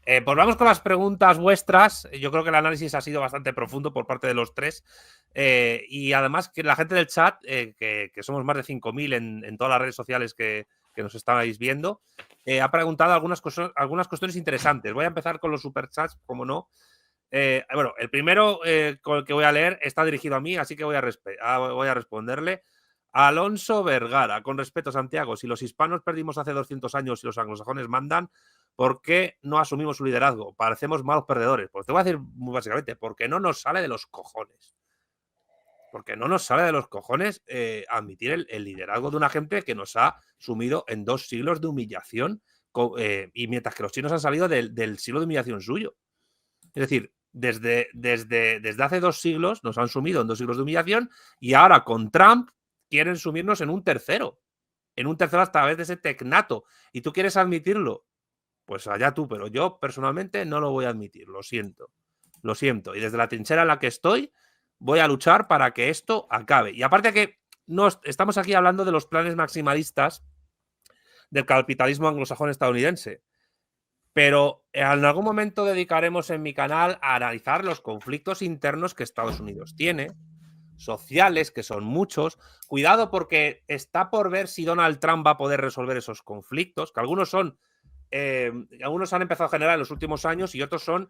Pues vamos con las preguntas vuestras. Yo creo que el análisis ha sido bastante profundo por parte de los tres. Y además que la gente del chat, que somos más de 5.000 en todas las redes sociales que nos estáis viendo, ha preguntado algunas cuestiones interesantes. Voy a empezar con los superchats, como no. Bueno, el primero con el que voy a leer está dirigido a mí, así que voy a responderle. Alonso Vergara, con respeto, Santiago, si los hispanos perdimos hace 200 años y los anglosajones mandan, ¿por qué no asumimos su liderazgo? Parecemos malos perdedores. Pues te voy a decir muy básicamente, porque no nos sale de los cojones. Porque no nos sale de los cojones admitir el liderazgo de una gente que nos ha sumido en 2 siglos de humillación, y mientras que los chinos han salido del siglo de humillación suyo. Es decir, desde hace 2 siglos nos han sumido en 2 siglos de humillación y ahora con Trump quieren sumirnos en un tercero a través de ese tecnato. ¿Y tú quieres admitirlo? Pues allá tú, pero yo personalmente no lo voy a admitir, lo siento. Lo siento. Y desde la trinchera en la que estoy, voy a luchar para que esto acabe. Y aparte que estamos aquí hablando de los planes maximalistas del capitalismo anglosajón estadounidense. Pero en algún momento dedicaremos en mi canal a analizar los conflictos internos que Estados Unidos tiene, sociales, que son muchos. Cuidado porque está por ver si Donald Trump va a poder resolver esos conflictos, que algunos han empezado a generar en los últimos años y otros son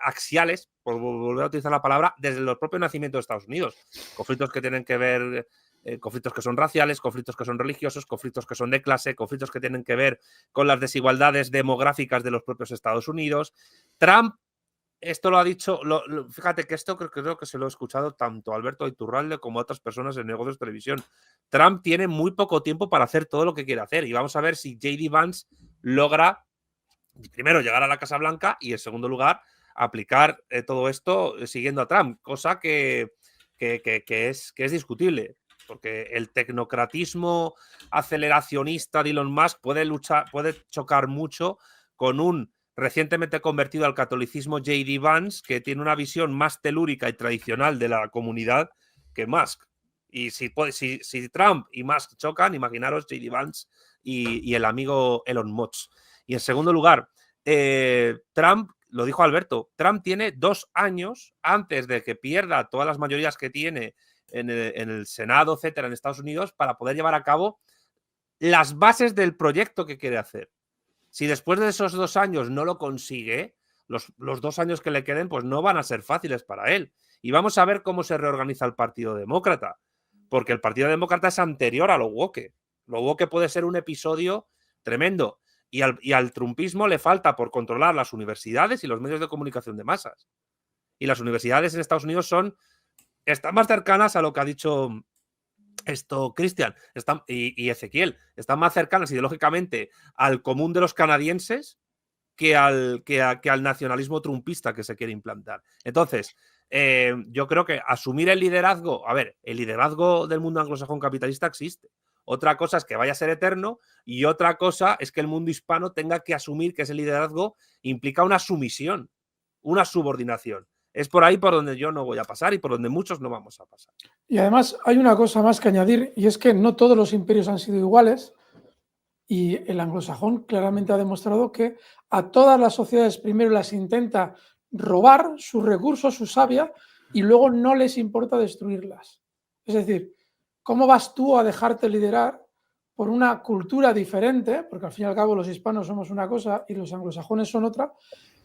axiales, por volver a utilizar la palabra, desde el propio nacimiento de Estados Unidos. Conflictos que tienen que ver, conflictos que son raciales, conflictos que son religiosos, conflictos que son de clase, conflictos que tienen que ver con las desigualdades demográficas de los propios Estados Unidos. Trump, esto lo ha dicho, fíjate que esto creo que se lo he escuchado tanto a Alberto Iturralde como a otras personas en negocios de televisión. Trump tiene muy poco tiempo para hacer todo lo que quiere hacer y vamos a ver si J.D. Vance logra, primero, llegar a la Casa Blanca y, en segundo lugar, aplicar todo esto siguiendo a Trump, cosa que es discutible, porque el tecnocratismo aceleracionista de Elon Musk puede chocar mucho con un recientemente convertido al catolicismo J.D. Vance, que tiene una visión más telúrica y tradicional de la comunidad que Musk. Y si Trump y Musk chocan, imaginaros J.D. Vance y el amigo Elon Musk. Y en segundo lugar, Trump, lo dijo Alberto, Trump tiene 2 años antes de que pierda todas las mayorías que tiene en el Senado, etcétera, en Estados Unidos, para poder llevar a cabo las bases del proyecto que quiere hacer. Si después de esos 2 años no lo consigue, los 2 años que le queden pues no van a ser fáciles para él. Y vamos a ver cómo se reorganiza el Partido Demócrata, porque el Partido Demócrata es anterior a lo woke. Lo woke puede ser un episodio tremendo. Y al trumpismo le falta por controlar las universidades y los medios de comunicación de masas. Y las universidades en Estados Unidos están más cercanas a lo que ha dicho Cristian y Ezequiel, están más cercanas ideológicamente al común de los canadienses que al nacionalismo trumpista que se quiere implantar. Entonces, yo creo que asumir el liderazgo, el liderazgo del mundo anglosajón capitalista existe. Otra cosa es que vaya a ser eterno y otra cosa es que el mundo hispano tenga que asumir que ese liderazgo implica una sumisión, una subordinación. Es por ahí por donde yo no voy a pasar y por donde muchos no vamos a pasar. Y además hay una cosa más que añadir, y es que no todos los imperios han sido iguales, y el anglosajón claramente ha demostrado que a todas las sociedades primero las intenta robar sus recursos, su savia, y luego no les importa destruirlas. Es decir, ¿cómo vas tú a dejarte liderar por una cultura diferente? Porque al fin y al cabo los hispanos somos una cosa y los anglosajones son otra,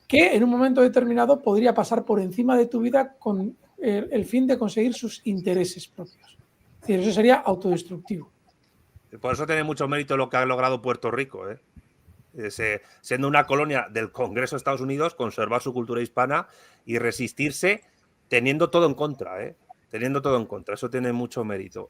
que en un momento determinado podría pasar por encima de tu vida con el fin de conseguir sus intereses propios. Es decir, eso sería autodestructivo. Por eso tiene mucho mérito lo que ha logrado Puerto Rico, siendo una colonia del Congreso de Estados Unidos, conservar su cultura hispana y resistirse teniendo todo en contra, teniendo todo en contra. Eso tiene mucho mérito.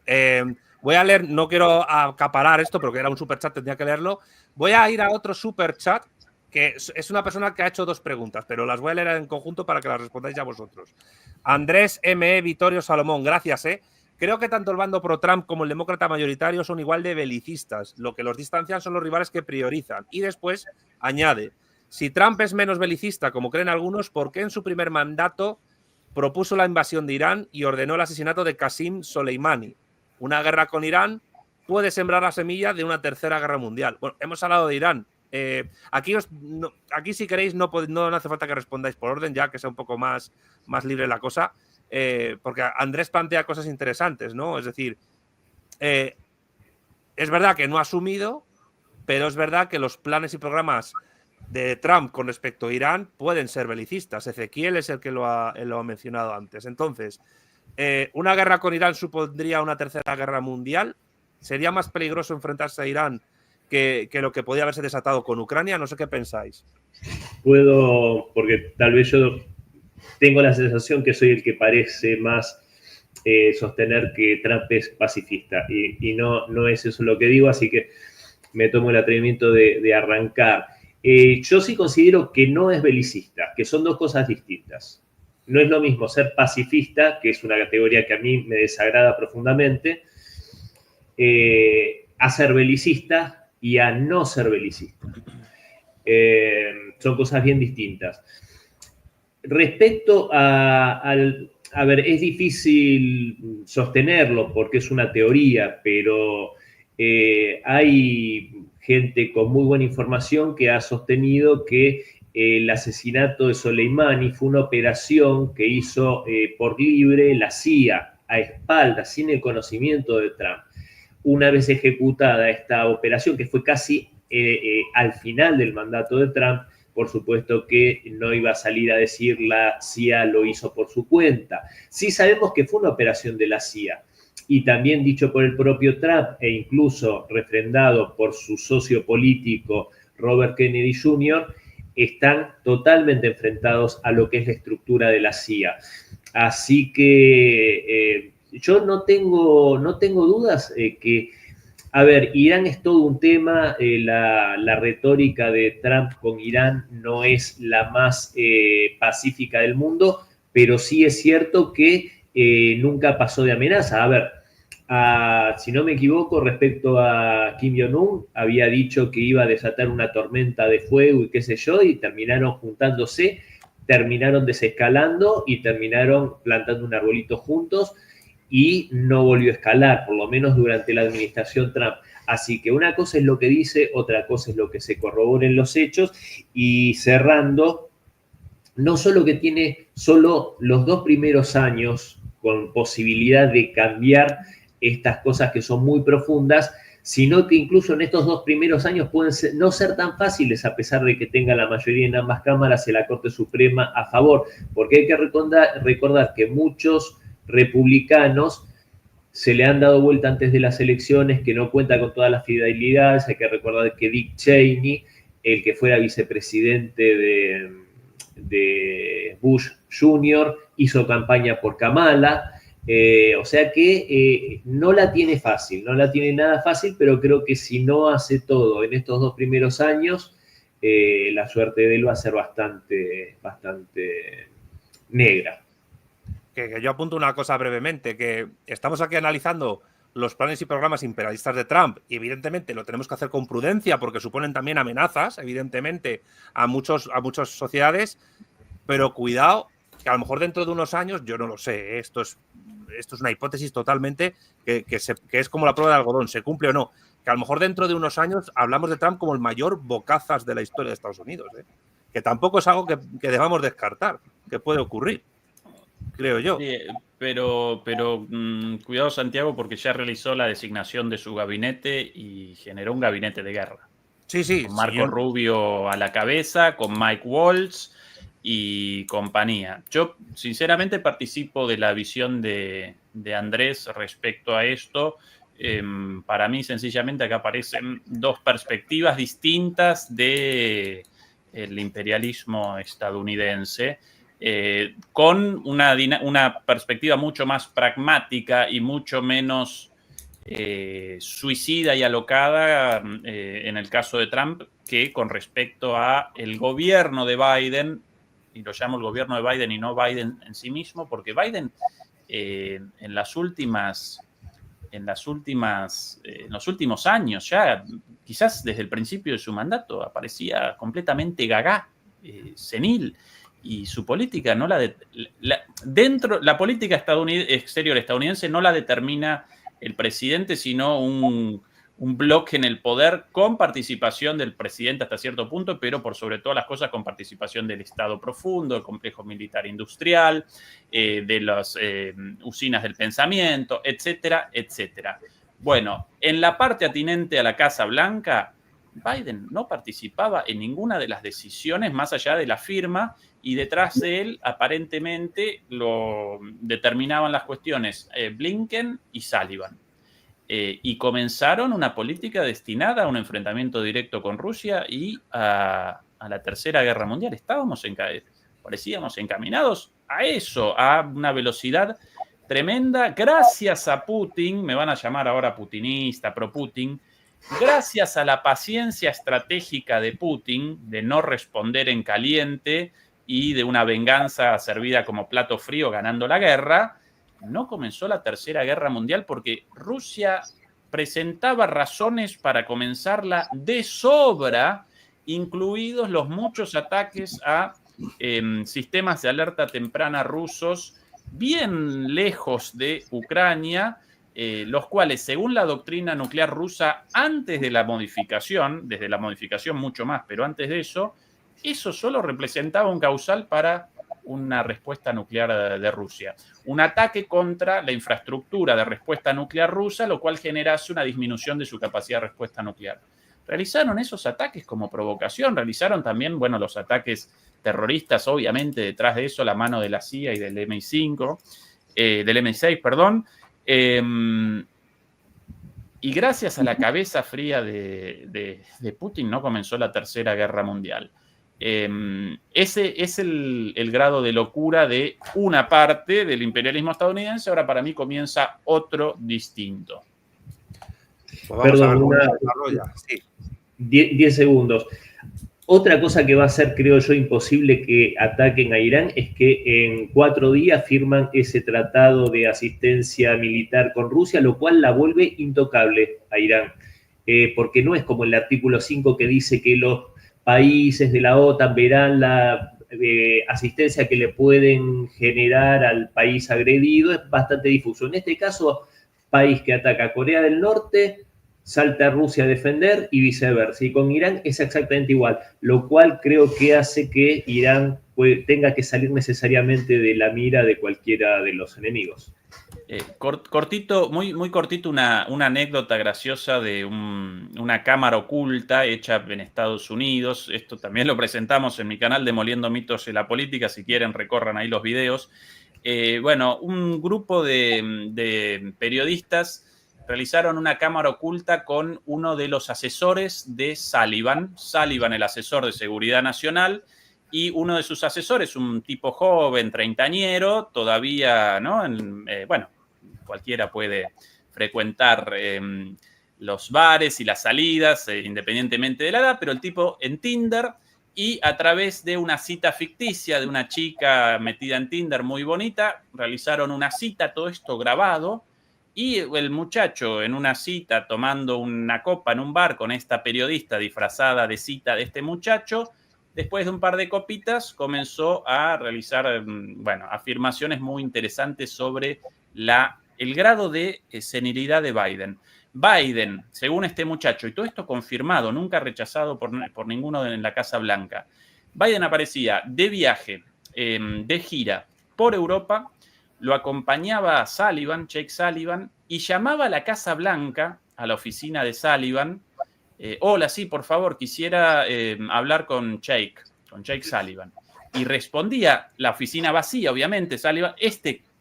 Voy a leer, no quiero acaparar esto porque era un superchat, tendría que leerlo. Voy a ir a otro superchat que es una persona que ha hecho 2 preguntas, pero las voy a leer en conjunto para que las respondáis ya vosotros. Andrés M.E. Vittorio Salomón, gracias, Creo que tanto el bando pro-Trump como el demócrata mayoritario son igual de belicistas. Lo que los distancian son los rivales que priorizan. Y después añade, si Trump es menos belicista, como creen algunos, ¿por qué en su primer mandato propuso la invasión de Irán y ordenó el asesinato de Qasem Soleimani? Una guerra con Irán puede sembrar la semilla de una tercera guerra mundial. Bueno, hemos hablado de Irán. Aquí si queréis no hace falta que respondáis por orden, ya que sea un poco más libre la cosa, porque Andrés plantea cosas interesantes, ¿no? Es decir, es verdad que no ha asumido, pero es verdad que los planes y programas de Trump con respecto a Irán pueden ser belicistas. Ezequiel es el que lo ha mencionado antes. Entonces, ¿una guerra con Irán supondría una tercera guerra mundial? ¿Sería más peligroso enfrentarse a Irán que lo que podía haberse desatado con Ucrania? No sé qué pensáis. Porque tal vez yo tengo la sensación que soy el que parece más sostener que Trump es pacifista, y no es eso lo que digo, así que me tomo el atrevimiento de arrancar. Yo sí considero que no es belicista, que son dos cosas distintas. No es lo mismo ser pacifista, que es una categoría que a mí me desagrada profundamente, a ser belicista y a no ser belicista. Son cosas bien distintas. Respecto a ver, es difícil sostenerlo porque es una teoría, pero hay gente con muy buena información que ha sostenido que el asesinato de Soleimani fue una operación que hizo por libre la CIA, a espaldas, sin el conocimiento de Trump. Una vez ejecutada esta operación, que fue casi al final del mandato de Trump, por supuesto que no iba a salir a decir la CIA lo hizo por su cuenta. Sí sabemos que fue una operación de la CIA, y también dicho por el propio Trump e incluso refrendado por su socio político Robert Kennedy Jr., están totalmente enfrentados a lo que es la estructura de la CIA. Así que yo no tengo dudas que, a ver, Irán es todo un tema, la retórica de Trump con Irán no es la más pacífica del mundo, pero sí es cierto que nunca pasó de amenaza. A ver, si no me equivoco, respecto a Kim Jong-un, había dicho que iba a desatar una tormenta de fuego y qué sé yo, y terminaron juntándose, terminaron desescalando y terminaron plantando un arbolito juntos, y no volvió a escalar, por lo menos durante la administración Trump. Así que una cosa es lo que dice, otra cosa es lo que se corrobora en los hechos. Y cerrando, no solo que tiene solo los 2 primeros años con posibilidad de cambiar estas cosas que son muy profundas, sino que incluso en estos 2 primeros años pueden no ser tan fáciles, a pesar de que tenga la mayoría en ambas cámaras y la Corte Suprema a favor, porque hay que recordar que muchos republicanos se le han dado vuelta antes de las elecciones, que no cuenta con todas las fidelidades. Hay que recordar que Dick Cheney, el que fuera vicepresidente de Bush Jr., hizo campaña por Kamala. O sea que no la tiene fácil, no la tiene nada fácil, pero creo que si no hace todo en estos 2 primeros años, la suerte de él va a ser bastante negra. Que yo apunto una cosa brevemente, que estamos aquí analizando los planes y programas imperialistas de Trump, y evidentemente lo tenemos que hacer con prudencia porque suponen también amenazas, evidentemente, a muchas sociedades, pero cuidado, que a lo mejor dentro de unos años, yo no lo sé, esto es una hipótesis totalmente que es como la prueba de algodón, se cumple o no, que a lo mejor dentro de unos años hablamos de Trump como el mayor bocazas de la historia de Estados Unidos, que tampoco es algo que debamos descartar, que puede ocurrir, creo yo. Sí, pero cuidado, Santiago, porque ya realizó la designación de su gabinete y generó un gabinete de guerra. Sí. Con Marco Rubio a la cabeza, con Mike Waltz y compañía. Yo, sinceramente, participo de la visión de Andrés respecto a esto. Para mí, sencillamente, acá aparecen 2 perspectivas distintas del imperialismo estadounidense. Con una perspectiva mucho más pragmática y mucho menos suicida y alocada en el caso de Trump, que con respecto a el gobierno de Biden, y lo llamo el gobierno de Biden y no Biden en sí mismo, porque Biden en los últimos años, ya quizás desde el principio de su mandato, aparecía completamente gagá, senil. Y su política no la política exterior estadounidense no la determina el presidente, sino un un bloque en el poder con participación del presidente hasta cierto punto, pero por sobre todas las cosas con participación del Estado profundo, del complejo militar industrial, de las usinas del pensamiento, etcétera, etcétera. Bueno, en la parte atinente a la Casa Blanca, Biden no participaba en ninguna de las decisiones más allá de la firma, y detrás de él aparentemente lo determinaban las cuestiones Blinken y Sullivan. Y comenzaron una política destinada a un enfrentamiento directo con Rusia y a la Tercera Guerra Mundial. Parecíamos encaminados a eso, a una velocidad tremenda, gracias a Putin. Me van a llamar ahora putinista, pro-Putin. Gracias a la paciencia estratégica de Putin de no responder en caliente y de una venganza servida como plato frío ganando la guerra, no comenzó la Tercera Guerra Mundial porque Rusia presentaba razones para comenzarla de sobra, incluidos los muchos ataques a sistemas de alerta temprana rusos bien lejos de Ucrania, los cuales, según la doctrina nuclear rusa, antes de la modificación, desde la modificación mucho más, pero antes de eso solo representaba un causal para una respuesta nuclear de Rusia. Un ataque contra la infraestructura de respuesta nuclear rusa, lo cual generase una disminución de su capacidad de respuesta nuclear. Realizaron esos ataques como provocación, realizaron también, bueno, los ataques terroristas, obviamente, detrás de eso, la mano de la CIA y del MI5, del MI6, perdón. Y gracias a la cabeza fría de Putin no comenzó la Tercera Guerra Mundial. Ese es el grado de locura de una parte del imperialismo estadounidense. Ahora para mí comienza otro distinto. Pues perdón, 10 segundos. Otra cosa que va a ser, creo yo, imposible que ataquen a Irán es que en 4 días firman ese tratado de asistencia militar con Rusia, lo cual la vuelve intocable a Irán, porque no es como el artículo 5 que dice que los países de la OTAN verán la asistencia que le pueden generar al país agredido. Es bastante difuso. En este caso, país que ataca a Corea del Norte, salta a Rusia a defender y viceversa. Y con Irán es exactamente igual, lo cual creo que hace que Irán tenga que salir necesariamente de la mira de cualquiera de los enemigos. Cortito, muy cortito, una anécdota graciosa de una cámara oculta hecha en Estados Unidos. Esto también lo presentamos en mi canal Demoliendo Mitos en la Política. Si quieren, recorran ahí los videos. Bueno, un grupo de periodistas realizaron una cámara oculta con uno de los asesores de Sullivan, el asesor de seguridad nacional, y uno de sus asesores, un tipo joven, treintañero, todavía, ¿no? Bueno, cualquiera puede frecuentar los bares y las salidas, independientemente de la edad, pero el tipo en Tinder, y a través de una cita ficticia de una chica metida en Tinder muy bonita, realizaron una cita, todo esto grabado. Y el muchacho en una cita tomando una copa en un bar con esta periodista disfrazada de cita de este muchacho, después de un par de copitas comenzó a realizar, bueno, afirmaciones muy interesantes sobre el grado de senilidad de Biden. Biden, según este muchacho, y todo esto confirmado, nunca rechazado por ninguno en la Casa Blanca, Biden aparecía de viaje, de gira por Europa, lo acompañaba a Sullivan, Jake Sullivan, y llamaba a la Casa Blanca, a la oficina de Sullivan. Hola, sí, por favor, quisiera hablar con Jake Sullivan. Y respondía, la oficina vacía, obviamente, Sullivan,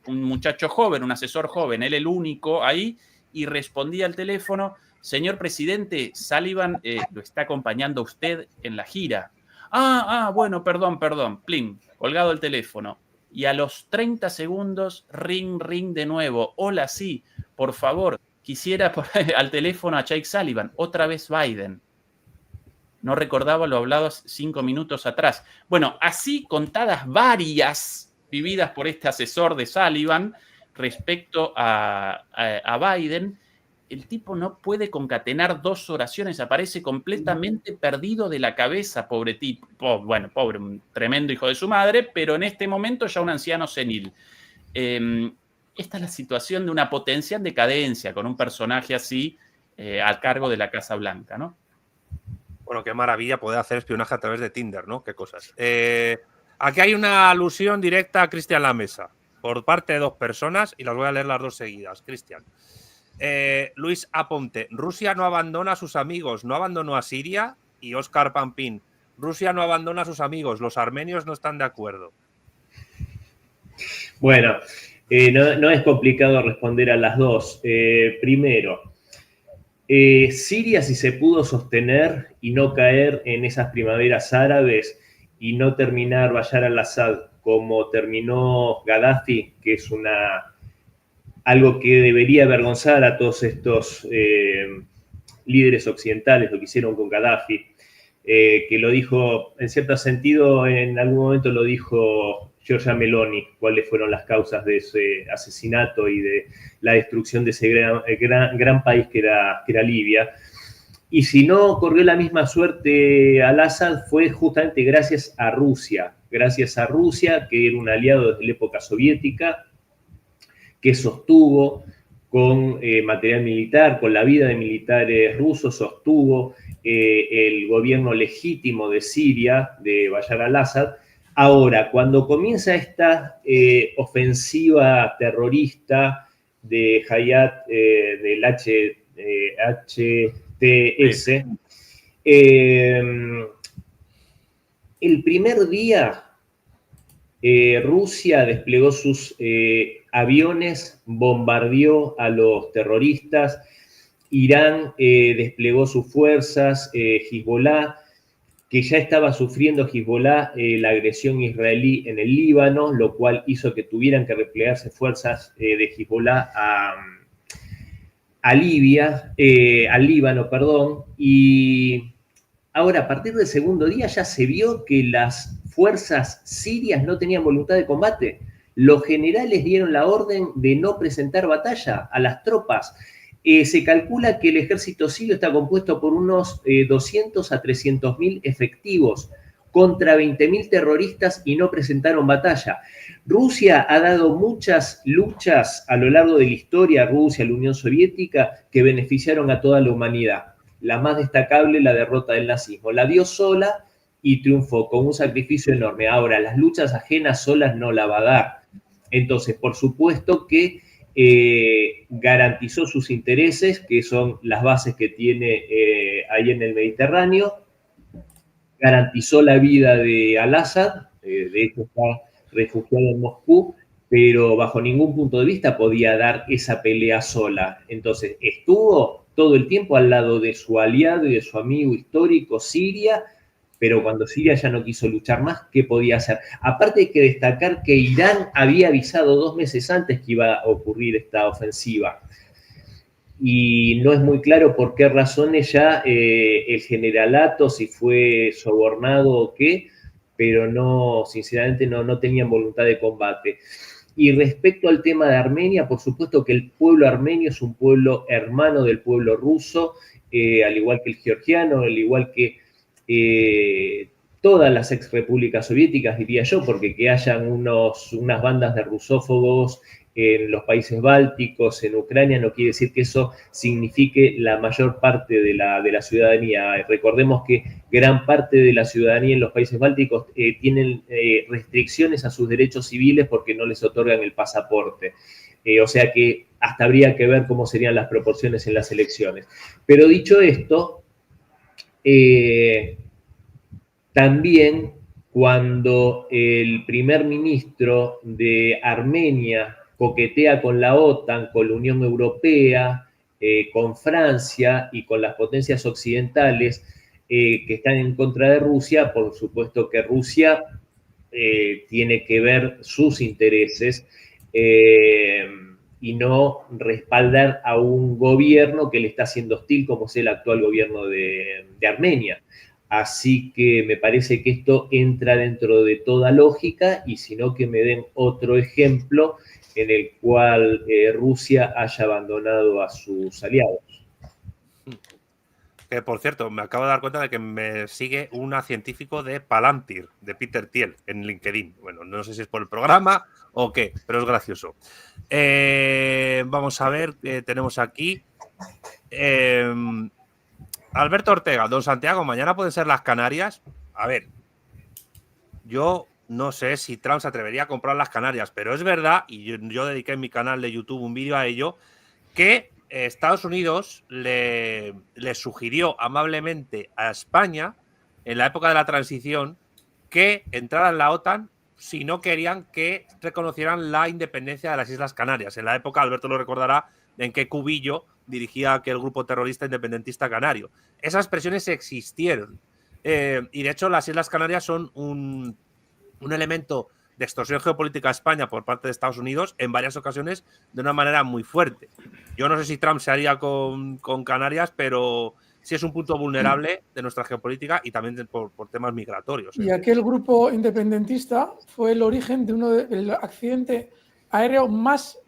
un muchacho joven, un asesor joven, él el único ahí, y respondía al teléfono: señor presidente, Sullivan lo está acompañando a usted en la gira. Bueno, perdón, plin, colgado el teléfono. Y a los 30 segundos, ring de nuevo. Hola, sí, por favor, quisiera al teléfono a Jake Sullivan. Otra vez Biden. No recordaba lo hablado 5 minutos atrás. Bueno, así contadas varias vividas por este asesor de Sullivan respecto a Biden. El tipo no puede concatenar 2 oraciones, aparece completamente perdido de la cabeza, pobre tipo. Bueno, pobre, un tremendo hijo de su madre, pero en este momento ya un anciano senil. Esta es la situación de una potencia en decadencia, con un personaje así, a cargo de la Casa Blanca, ¿no? Bueno, qué maravilla poder hacer espionaje a través de Tinder, ¿no? Qué cosas. Aquí hay una alusión directa a Cristian Lamesa por parte de 2 personas y las voy a leer las 2 seguidas. Cristian. Luis Aponte. Rusia no abandona a sus amigos, no abandonó a Siria. Y Óscar Pampín. Rusia no abandona a sus amigos, los armenios no están de acuerdo. Bueno, no es complicado responder a las 2. Primero, Siria, si se pudo sostener y no caer en esas primaveras árabes y no terminar Bashar al-Assad como terminó Gaddafi, que es algo que debería avergonzar a todos estos líderes occidentales, lo que hicieron con Gaddafi, que lo dijo, en cierto sentido, en algún momento lo dijo Giorgia Meloni, cuáles fueron las causas de ese asesinato y de la destrucción de ese gran país que era Libia. Y si no corrió la misma suerte al-Assad fue justamente gracias a Rusia, que era un aliado desde la época soviética, que sostuvo con material militar, con la vida de militares rusos, sostuvo el gobierno legítimo de Siria, de Bashar al-Assad. Ahora, cuando comienza esta ofensiva terrorista de Hayat, del HTS, el primer día Rusia desplegó sus aviones, bombardeó a los terroristas, Irán desplegó sus fuerzas, Hezbollah, que ya estaba sufriendo Hezbollah la agresión israelí en el Líbano, lo cual hizo que tuvieran que replegarse fuerzas de Hezbollah al Líbano, perdón, y ahora a partir del segundo día ya se vio que las fuerzas sirias no tenían voluntad de combate. Los generales dieron la orden de no presentar batalla a las tropas. Se calcula que el ejército sirio está compuesto por unos 200 a 300.000 efectivos contra 20.000 terroristas y no presentaron batalla. Rusia ha dado muchas luchas a lo largo de la historia, Rusia, la Unión Soviética, que beneficiaron a toda la humanidad. La más destacable, la derrota del nazismo. La dio sola y triunfó con un sacrificio enorme. Ahora, las luchas ajenas solas no la va a dar. Entonces, por supuesto que garantizó sus intereses, que son las bases que tiene ahí en el Mediterráneo, garantizó la vida de al-Assad, de hecho está refugiado en Moscú, pero bajo ningún punto de vista podía dar esa pelea sola. Entonces, estuvo todo el tiempo al lado de su aliado y de su amigo histórico, Siria, pero cuando Siria ya no quiso luchar más, ¿qué podía hacer? Aparte hay que destacar que Irán había avisado 2 meses antes que iba a ocurrir esta ofensiva. Y no es muy claro por qué razones ya el generalato, si fue sobornado o qué, pero no, sinceramente no tenían voluntad de combate. Y respecto al tema de Armenia, por supuesto que el pueblo armenio es un pueblo hermano del pueblo ruso, al igual que el georgiano, al igual que todas las ex repúblicas soviéticas, diría yo, porque que hayan unas bandas de rusófobos en los países bálticos, en Ucrania, no quiere decir que eso signifique la mayor parte de la ciudadanía. Recordemos que gran parte de la ciudadanía en los países bálticos tienen restricciones a sus derechos civiles porque no les otorgan el pasaporte. O sea que hasta habría que ver cómo serían las proporciones en las elecciones. Pero dicho esto, también cuando el primer ministro de Armenia coquetea con la OTAN, con la Unión Europea, con Francia y con las potencias occidentales que están en contra de Rusia, por supuesto que Rusia tiene que ver sus intereses y no respaldar a un gobierno que le está haciendo hostil como es el actual gobierno de Armenia. Así que me parece que esto entra dentro de toda lógica y si no que me den otro ejemplo en el cual Rusia haya abandonado a sus aliados. Que por cierto, me acabo de dar cuenta de que me sigue una científico de Palantir, de Peter Thiel, en LinkedIn. Bueno, no sé si es por el programa o qué, pero es gracioso. Vamos a ver, tenemos aquí. Alberto Ortega, don Santiago, mañana pueden ser las Canarias. A ver, yo no sé si Trump se atrevería a comprar las Canarias, pero es verdad, y yo dediqué en mi canal de YouTube un vídeo a ello, que Estados Unidos le sugirió amablemente a España, en la época de la transición, que entrara en la OTAN si no querían que reconocieran la independencia de las Islas Canarias. En la época, Alberto lo recordará, en que Cubillo dirigía aquel grupo terrorista independentista canario. Esas presiones existieron. Y de hecho, las Islas Canarias son un elemento de extorsión geopolítica a España por parte de Estados Unidos en varias ocasiones de una manera muy fuerte. Yo no sé si Trump se haría con Canarias, pero sí es un punto vulnerable de nuestra geopolítica y también por temas migratorios. Y aquel grupo independentista fue el origen del accidente aéreo más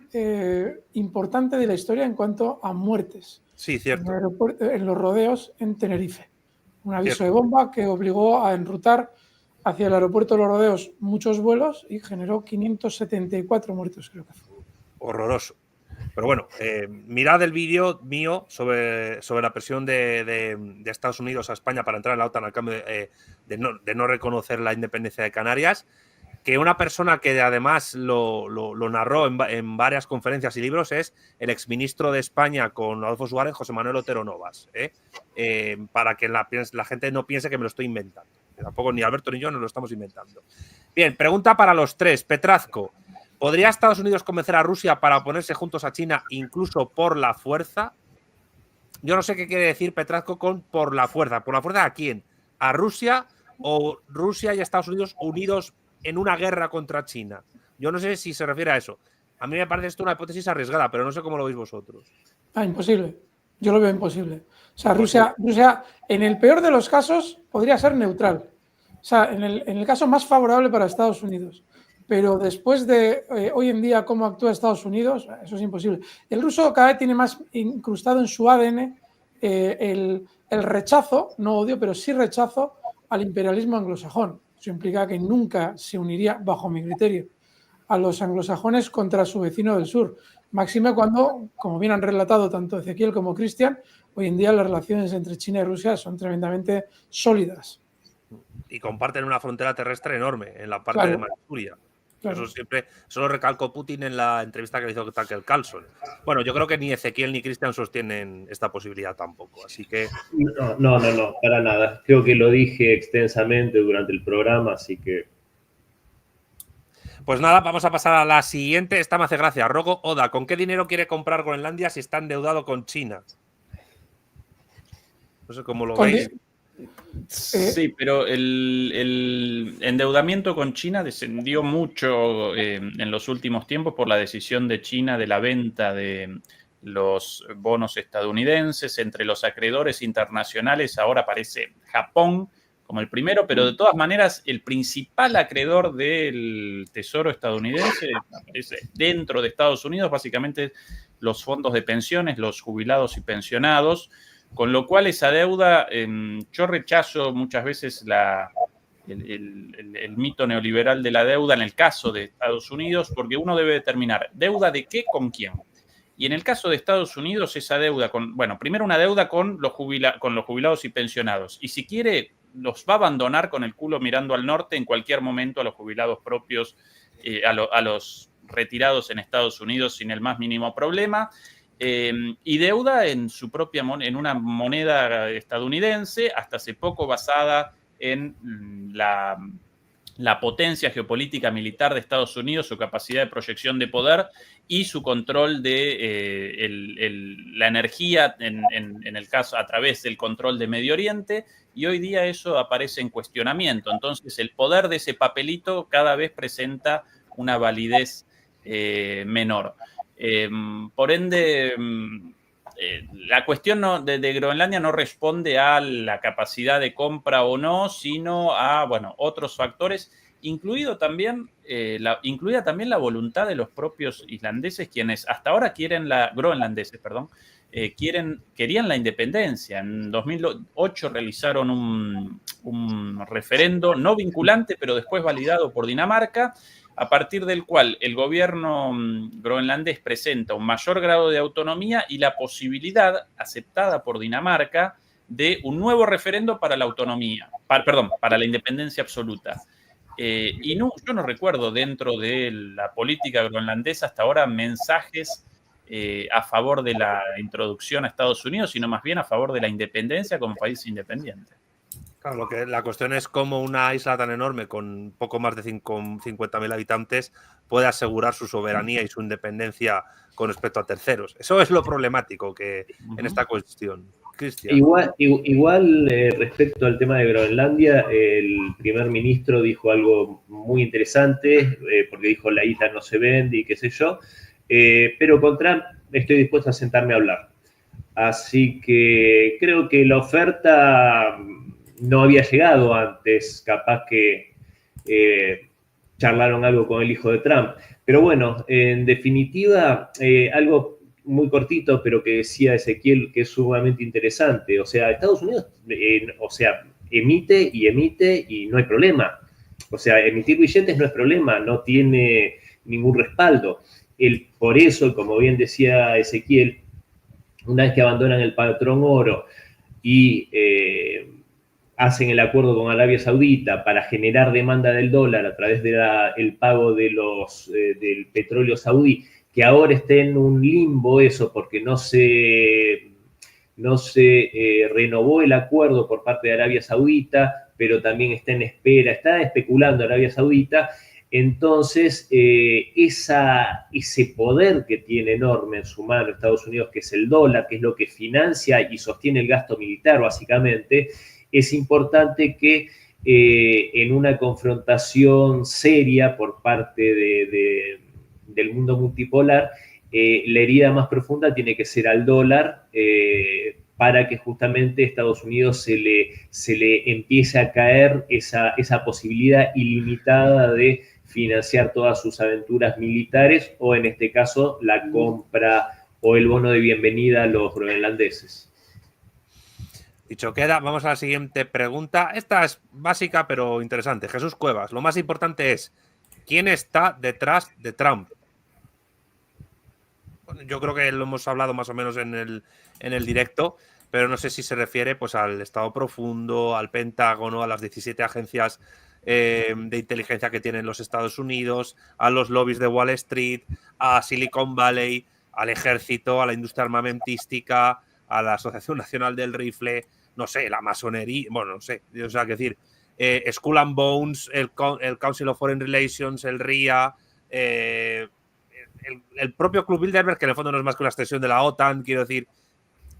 importante de la historia en cuanto a muertes. Sí, cierto. En los rodeos en Tenerife. Un aviso de bomba que obligó a enrutar hacia el aeropuerto de los Rodeos muchos vuelos y generó 574 muertos, creo que fue. Horroroso. Pero bueno, mirad el vídeo mío sobre la presión de Estados Unidos a España para entrar en la OTAN al cambio de no reconocer la independencia de Canarias, que una persona que además lo narró en varias conferencias y libros es el exministro de España con Adolfo Suárez, José Manuel Otero Novas, para que la gente no piense que me lo estoy inventando. Tampoco ni Alberto ni yo nos lo estamos inventando. Bien, pregunta para los tres. Petrazco, ¿podría Estados Unidos convencer a Rusia para oponerse juntos a China incluso por la fuerza? Yo no sé qué quiere decir Petrazco con por la fuerza. ¿Por la fuerza a quién? ¿A Rusia o Rusia y Estados Unidos unidos en una guerra contra China? Yo no sé si se refiere a eso. A mí me parece esto una hipótesis arriesgada, pero no sé cómo lo veis vosotros. Imposible. Yo lo veo imposible. O sea, Rusia, en el peor de los casos, podría ser neutral. O sea, en el caso más favorable para Estados Unidos. Pero después de hoy en día cómo actúa Estados Unidos, eso es imposible. El ruso cada vez tiene más incrustado en su ADN el rechazo, no odio, pero sí rechazo al imperialismo anglosajón. Eso implica que nunca se uniría, bajo mi criterio, a los anglosajones contra su vecino del sur. Máxime cuando, como bien han relatado tanto Ezequiel como Cristian, hoy en día las relaciones entre China y Rusia son tremendamente sólidas. Y comparten una frontera terrestre enorme en la parte de Manchuria. Claro. Eso lo recalcó Putin en la entrevista que le hizo Tucker Carlson. Bueno, yo creo que ni Ezequiel ni Cristian sostienen esta posibilidad tampoco, así que... No, para nada. Creo que lo dije extensamente durante el programa, así que... Pues nada, vamos a pasar a la siguiente. Esta me hace gracia. Rogo Oda, ¿con qué dinero quiere comprar Groenlandia si está endeudado con China? No sé cómo lo veis. Sí, pero el endeudamiento con China descendió mucho en los últimos tiempos por la decisión de China de la venta de los bonos estadounidenses. Entre los acreedores internacionales ahora aparece Japón como el primero, pero de todas maneras el principal acreedor del tesoro estadounidense aparece dentro de Estados Unidos, básicamente los fondos de pensiones, los jubilados y pensionados. Con lo cual esa deuda, yo rechazo muchas veces el mito neoliberal de la deuda en el caso de Estados Unidos, porque uno debe determinar deuda de qué con quién. Y en el caso de Estados Unidos, esa deuda primero una deuda con los jubilados y pensionados. Y si quiere, los va a abandonar con el culo mirando al norte en cualquier momento a los jubilados propios, a los retirados en Estados Unidos sin el más mínimo problema. Y deuda en su propia en una moneda estadounidense, hasta hace poco basada en la potencia geopolítica militar de Estados Unidos, su capacidad de proyección de poder y su control de la energía, en el caso a través del control de Medio Oriente, y hoy día eso aparece en cuestionamiento. Entonces el poder de ese papelito cada vez presenta una validez menor. Por ende, la cuestión de Groenlandia no responde a la capacidad de compra o no, sino a otros factores, incluida también la voluntad de los propios islandeses, quienes hasta ahora quieren groenlandeses, querían la independencia. En 2008 realizaron un referendo no vinculante, pero después validado por Dinamarca, a partir del cual el gobierno groenlandés presenta un mayor grado de autonomía y la posibilidad, aceptada por Dinamarca, de un nuevo referendo para la autonomía, para la independencia absoluta. Yo no recuerdo dentro de la política groenlandesa hasta ahora mensajes a favor de la introducción a Estados Unidos, sino más bien a favor de la independencia como país independiente. Claro, la cuestión es cómo una isla tan enorme con poco más de 50.000 habitantes puede asegurar su soberanía y su independencia con respecto a terceros. Eso es lo problemático que en esta cuestión. Cristian. Igual respecto al tema de Groenlandia, el primer ministro dijo algo muy interesante, porque dijo la isla no se vende y qué sé yo, pero con Trump estoy dispuesto a sentarme a hablar. Así que creo que la oferta no había llegado antes, capaz que charlaron algo con el hijo de Trump. Pero bueno, en definitiva, algo muy cortito, pero que decía Ezequiel, que es sumamente interesante. O sea, Estados Unidos, emite y no hay problema. O sea, emitir billetes no es problema, no tiene ningún respaldo. Por eso, como bien decía Ezequiel, una vez que abandonan el patrón oro y hacen el acuerdo con Arabia Saudita para generar demanda del dólar a través del pago de del petróleo saudí, que ahora esté en un limbo eso, porque no se renovó el acuerdo por parte de Arabia Saudita, pero también está en espera, está especulando Arabia Saudita. Entonces, ese poder que tiene enorme en su mano Estados Unidos, que es el dólar, que es lo que financia y sostiene el gasto militar, básicamente, es importante que en una confrontación seria por parte del mundo multipolar, la herida más profunda tiene que ser al dólar, para que justamente Estados Unidos se le empiece a caer esa posibilidad ilimitada de financiar todas sus aventuras militares, o en este caso la compra o el bono de bienvenida a los groenlandeses. Dicho queda, vamos a la siguiente pregunta. Esta es básica pero interesante. Jesús Cuevas, lo más importante es, ¿quién está detrás de Trump? Bueno, yo creo que lo hemos hablado más o menos en el directo, pero no sé si se refiere pues al Estado Profundo, al Pentágono, a las 17 agencias de inteligencia que tienen los Estados Unidos, a los lobbies de Wall Street, a Silicon Valley, al ejército, a la industria armamentística, a la Asociación Nacional del Rifle, no sé, la masonería, bueno, no sé, o sea, que decir, Skull and Bones, el Council of Foreign Relations, el RIA, el propio Club Bilderberg, que en el fondo no es más que una extensión de la OTAN, quiero decir.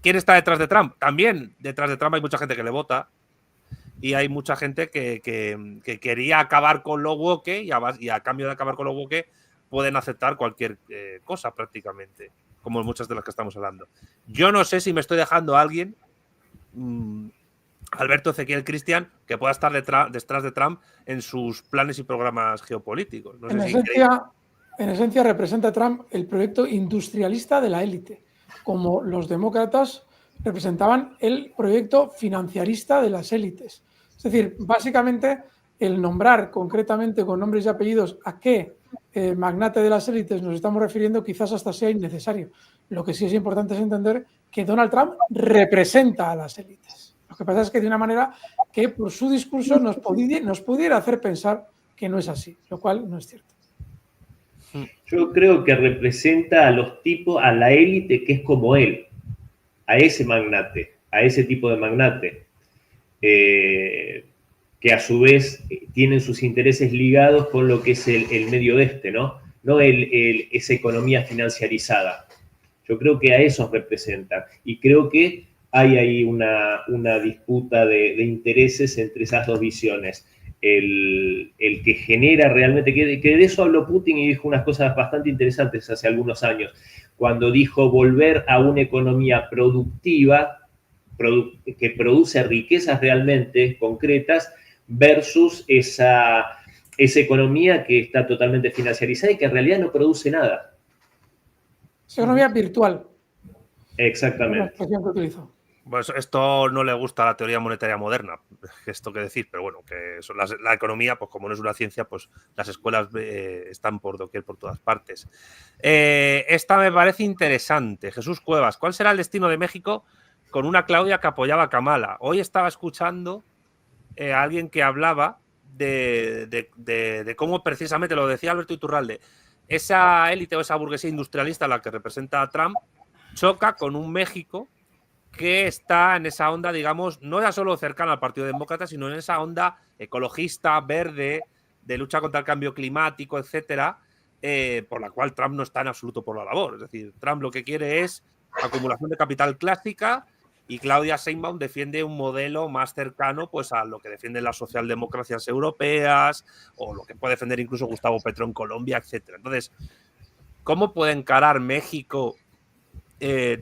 ¿Quién está detrás de Trump? También detrás de Trump hay mucha gente que le vota y hay mucha gente que quería acabar con lo woke y a cambio de acabar con lo woke pueden aceptar cualquier cosa prácticamente, como muchas de las que estamos hablando. Yo no sé si me estoy dejando a alguien, Alberto, Ezequiel, Cristian, que pueda estar detrás de Trump en sus planes y programas geopolíticos. No sé en esencia representa Trump el proyecto industrialista de la élite, como los demócratas representaban el proyecto financiarista de las élites. Es decir, básicamente el nombrar concretamente con nombres y apellidos a qué magnate de las élites nos estamos refiriendo quizás hasta sea innecesario. Lo que sí es importante es entender que Donald Trump representa a las élites. Lo que pasa es que de una manera que por su discurso nos pudiera hacer pensar que no es así, lo cual no es cierto. Yo creo que representa a los tipos, a la élite que es como él, a ese magnate, a ese tipo de magnate, que a su vez tienen sus intereses ligados con lo que es el Medio Oeste, ¿no? No esa economía financiarizada. Yo creo que a esos representan. Y creo que hay ahí una disputa de intereses entre esas dos visiones. El que genera realmente, que de eso habló Putin y dijo unas cosas bastante interesantes hace algunos años, cuando dijo volver a una economía productiva, que produce riquezas realmente concretas, versus esa economía que está totalmente financiarizada y que en realidad no produce nada. Es economía virtual. Exactamente. La expresión que utilizó. Pues esto no le gusta a la teoría monetaria moderna, esto que decir, pero bueno, que la economía, pues como no es una ciencia, pues las escuelas están por doquier, por todas partes. Esta me parece interesante. Jesús Cuevas, ¿cuál será el destino de México con una Claudia que apoyaba a Kamala? Hoy estaba escuchando a alguien que hablaba de cómo precisamente, lo decía Alberto Iturralde, esa élite o esa burguesía industrialista a la que representa a Trump choca con un México que está en esa onda, digamos, no ya solo cercana al Partido Demócrata, sino en esa onda ecologista, verde, de lucha contra el cambio climático, etcétera, por la cual Trump no está en absoluto por la labor. Es decir, Trump lo que quiere es acumulación de capital clásica y Claudia Sheinbaum defiende un modelo más cercano pues, a lo que defienden las socialdemocracias europeas o lo que puede defender incluso Gustavo Petro en Colombia, etcétera. Entonces, ¿cómo puede encarar México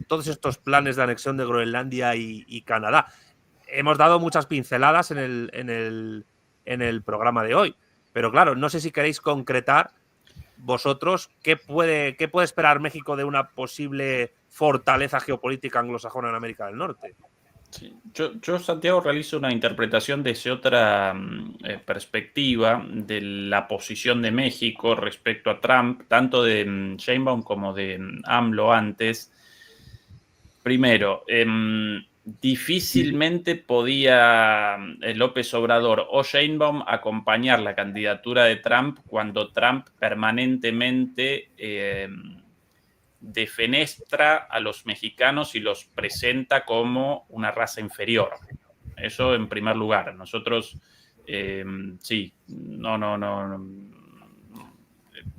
todos estos planes de anexión de Groenlandia y Canadá? Hemos dado muchas pinceladas en el programa de hoy, pero claro, no sé si queréis concretar vosotros qué puede esperar México de una posible fortaleza geopolítica anglosajona en América del Norte. Sí. Yo, Santiago, realizo una interpretación desde otra perspectiva de la posición de México respecto a Trump, tanto de Sheinbaum como de AMLO antes. Primero, difícilmente podía López Obrador o Sheinbaum acompañar la candidatura de Trump cuando Trump permanentemente defenestra a los mexicanos y los presenta como una raza inferior. Eso en primer lugar. Nosotros, sí, no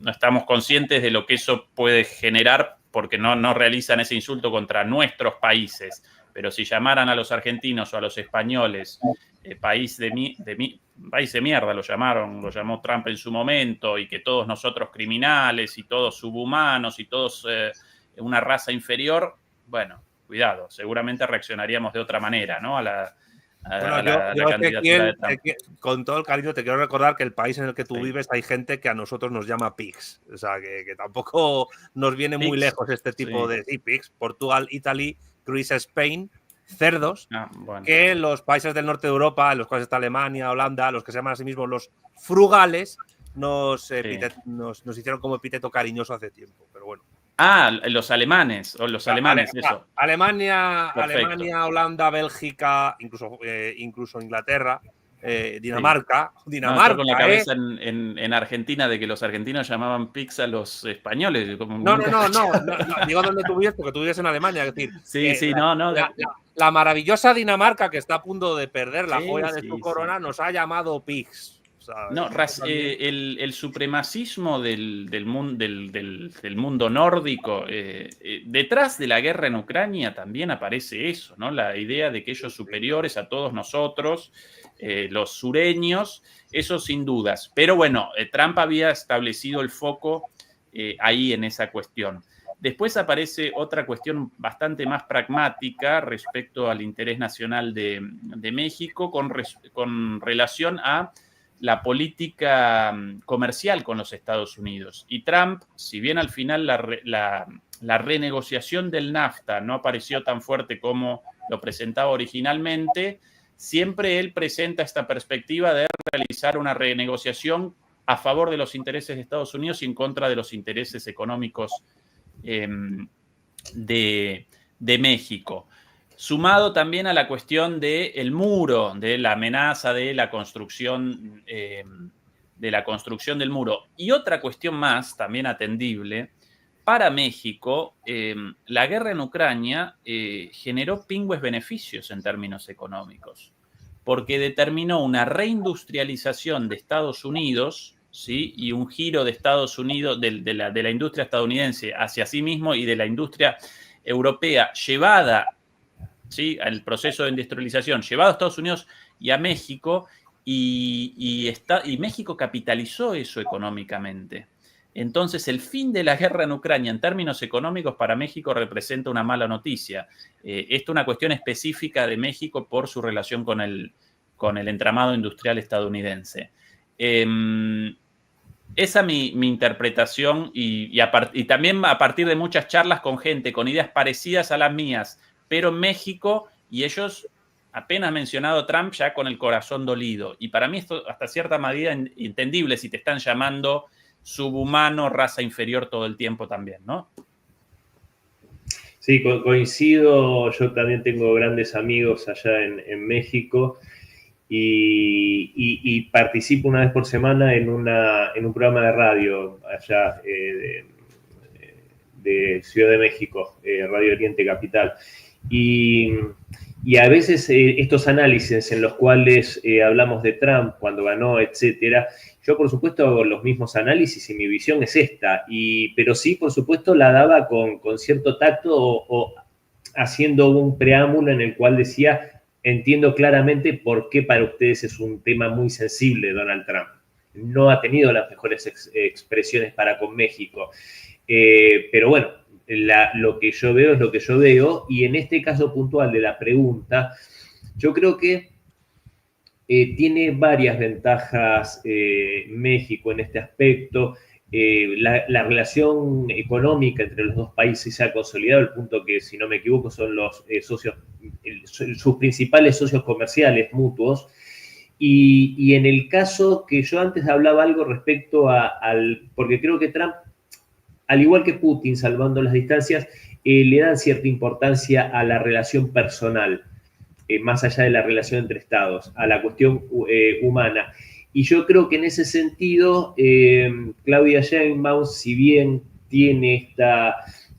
estamos conscientes de lo que eso puede generar porque no realizan ese insulto contra nuestros países. Pero si llamaran a los argentinos o a los españoles país de mierda, lo llamó Trump en su momento, y que todos nosotros criminales y todos subhumanos y todos una raza inferior, bueno, cuidado, seguramente reaccionaríamos de otra manera, ¿no? A la candidatura de Trump. Con todo el cariño te quiero recordar que el país en el que tú vives hay gente que a nosotros nos llama pigs, o sea, que tampoco nos viene muy lejos este tipo de pigs. Portugal, Italy, Greece, Spain, cerdos, bueno, que los países del norte de Europa, en los cuales está Alemania, Holanda, los que se llaman a sí mismos los frugales, nos hicieron como epíteto cariñoso hace tiempo, pero bueno. Los alemanes, eso. Alemania, Holanda, Bélgica, incluso Inglaterra, Dinamarca. Estoy con la cabeza en Argentina de que los argentinos llamaban pigs a los españoles. No, digo donde tú vives, porque tú vives en Alemania. Es decir, la maravillosa Dinamarca, que está a punto de perder la joya de su corona, nos ha llamado pigs. No, el supremacismo del mundo nórdico, detrás de la guerra en Ucrania también aparece eso, ¿no? La idea de que ellos superiores a todos nosotros, los sureños, eso sin dudas. Pero bueno, Trump había establecido el foco ahí en esa cuestión. Después aparece otra cuestión bastante más pragmática respecto al interés nacional de México con relación a la política comercial con los Estados Unidos. Y Trump, si bien al final la renegociación del NAFTA no apareció tan fuerte como lo presentaba originalmente, siempre él presenta esta perspectiva de realizar una renegociación a favor de los intereses de Estados Unidos y en contra de los intereses económicos de México. Sumado también a la cuestión del muro, de la amenaza de la construcción del muro. Y otra cuestión más, también atendible, para México, la guerra en Ucrania generó pingües beneficios en términos económicos, porque determinó una reindustrialización de Estados Unidos, ¿sí? Y un giro de Estados Unidos, de la industria estadounidense hacia sí mismo y de la industria europea llevada, ¿sí? Al proceso de industrialización llevado a Estados Unidos y a México, y México capitalizó eso económicamente. Entonces, el fin de la guerra en Ucrania en términos económicos para México representa una mala noticia. Esto es una cuestión específica de México por su relación con el entramado industrial estadounidense. esa mi interpretación y también a partir de muchas charlas con gente con ideas parecidas a las mías, pero en México, y ellos apenas mencionado Trump ya con el corazón dolido. Y para mí esto hasta cierta medida entendible si te están llamando subhumano, raza inferior todo el tiempo también, ¿no? Sí, coincido. Yo también tengo grandes amigos allá en México y participo una vez por semana en un programa de radio allá de Ciudad de México, Radio Oriente Capital. Y a veces estos análisis en los cuales hablamos de Trump cuando ganó, etcétera, yo por supuesto hago los mismos análisis y mi visión es esta, pero sí por supuesto la daba con cierto tacto o haciendo un preámbulo en el cual decía, entiendo claramente por qué para ustedes es un tema muy sensible Donald Trump. No ha tenido las mejores expresiones para con México. Pero bueno, lo que yo veo es lo que yo veo, y en este caso puntual de la pregunta, yo creo que tiene varias ventajas México en este aspecto. La relación económica entre los dos países se ha consolidado, al punto que, si no me equivoco, son los socios, sus principales socios comerciales mutuos. Y en el caso que yo antes hablaba algo respecto porque creo que Trump, al igual que Putin, salvando las distancias, le dan cierta importancia a la relación personal, más allá de la relación entre estados, a la cuestión humana. Y yo creo que en ese sentido, Claudia Sheinbaum, si bien tiene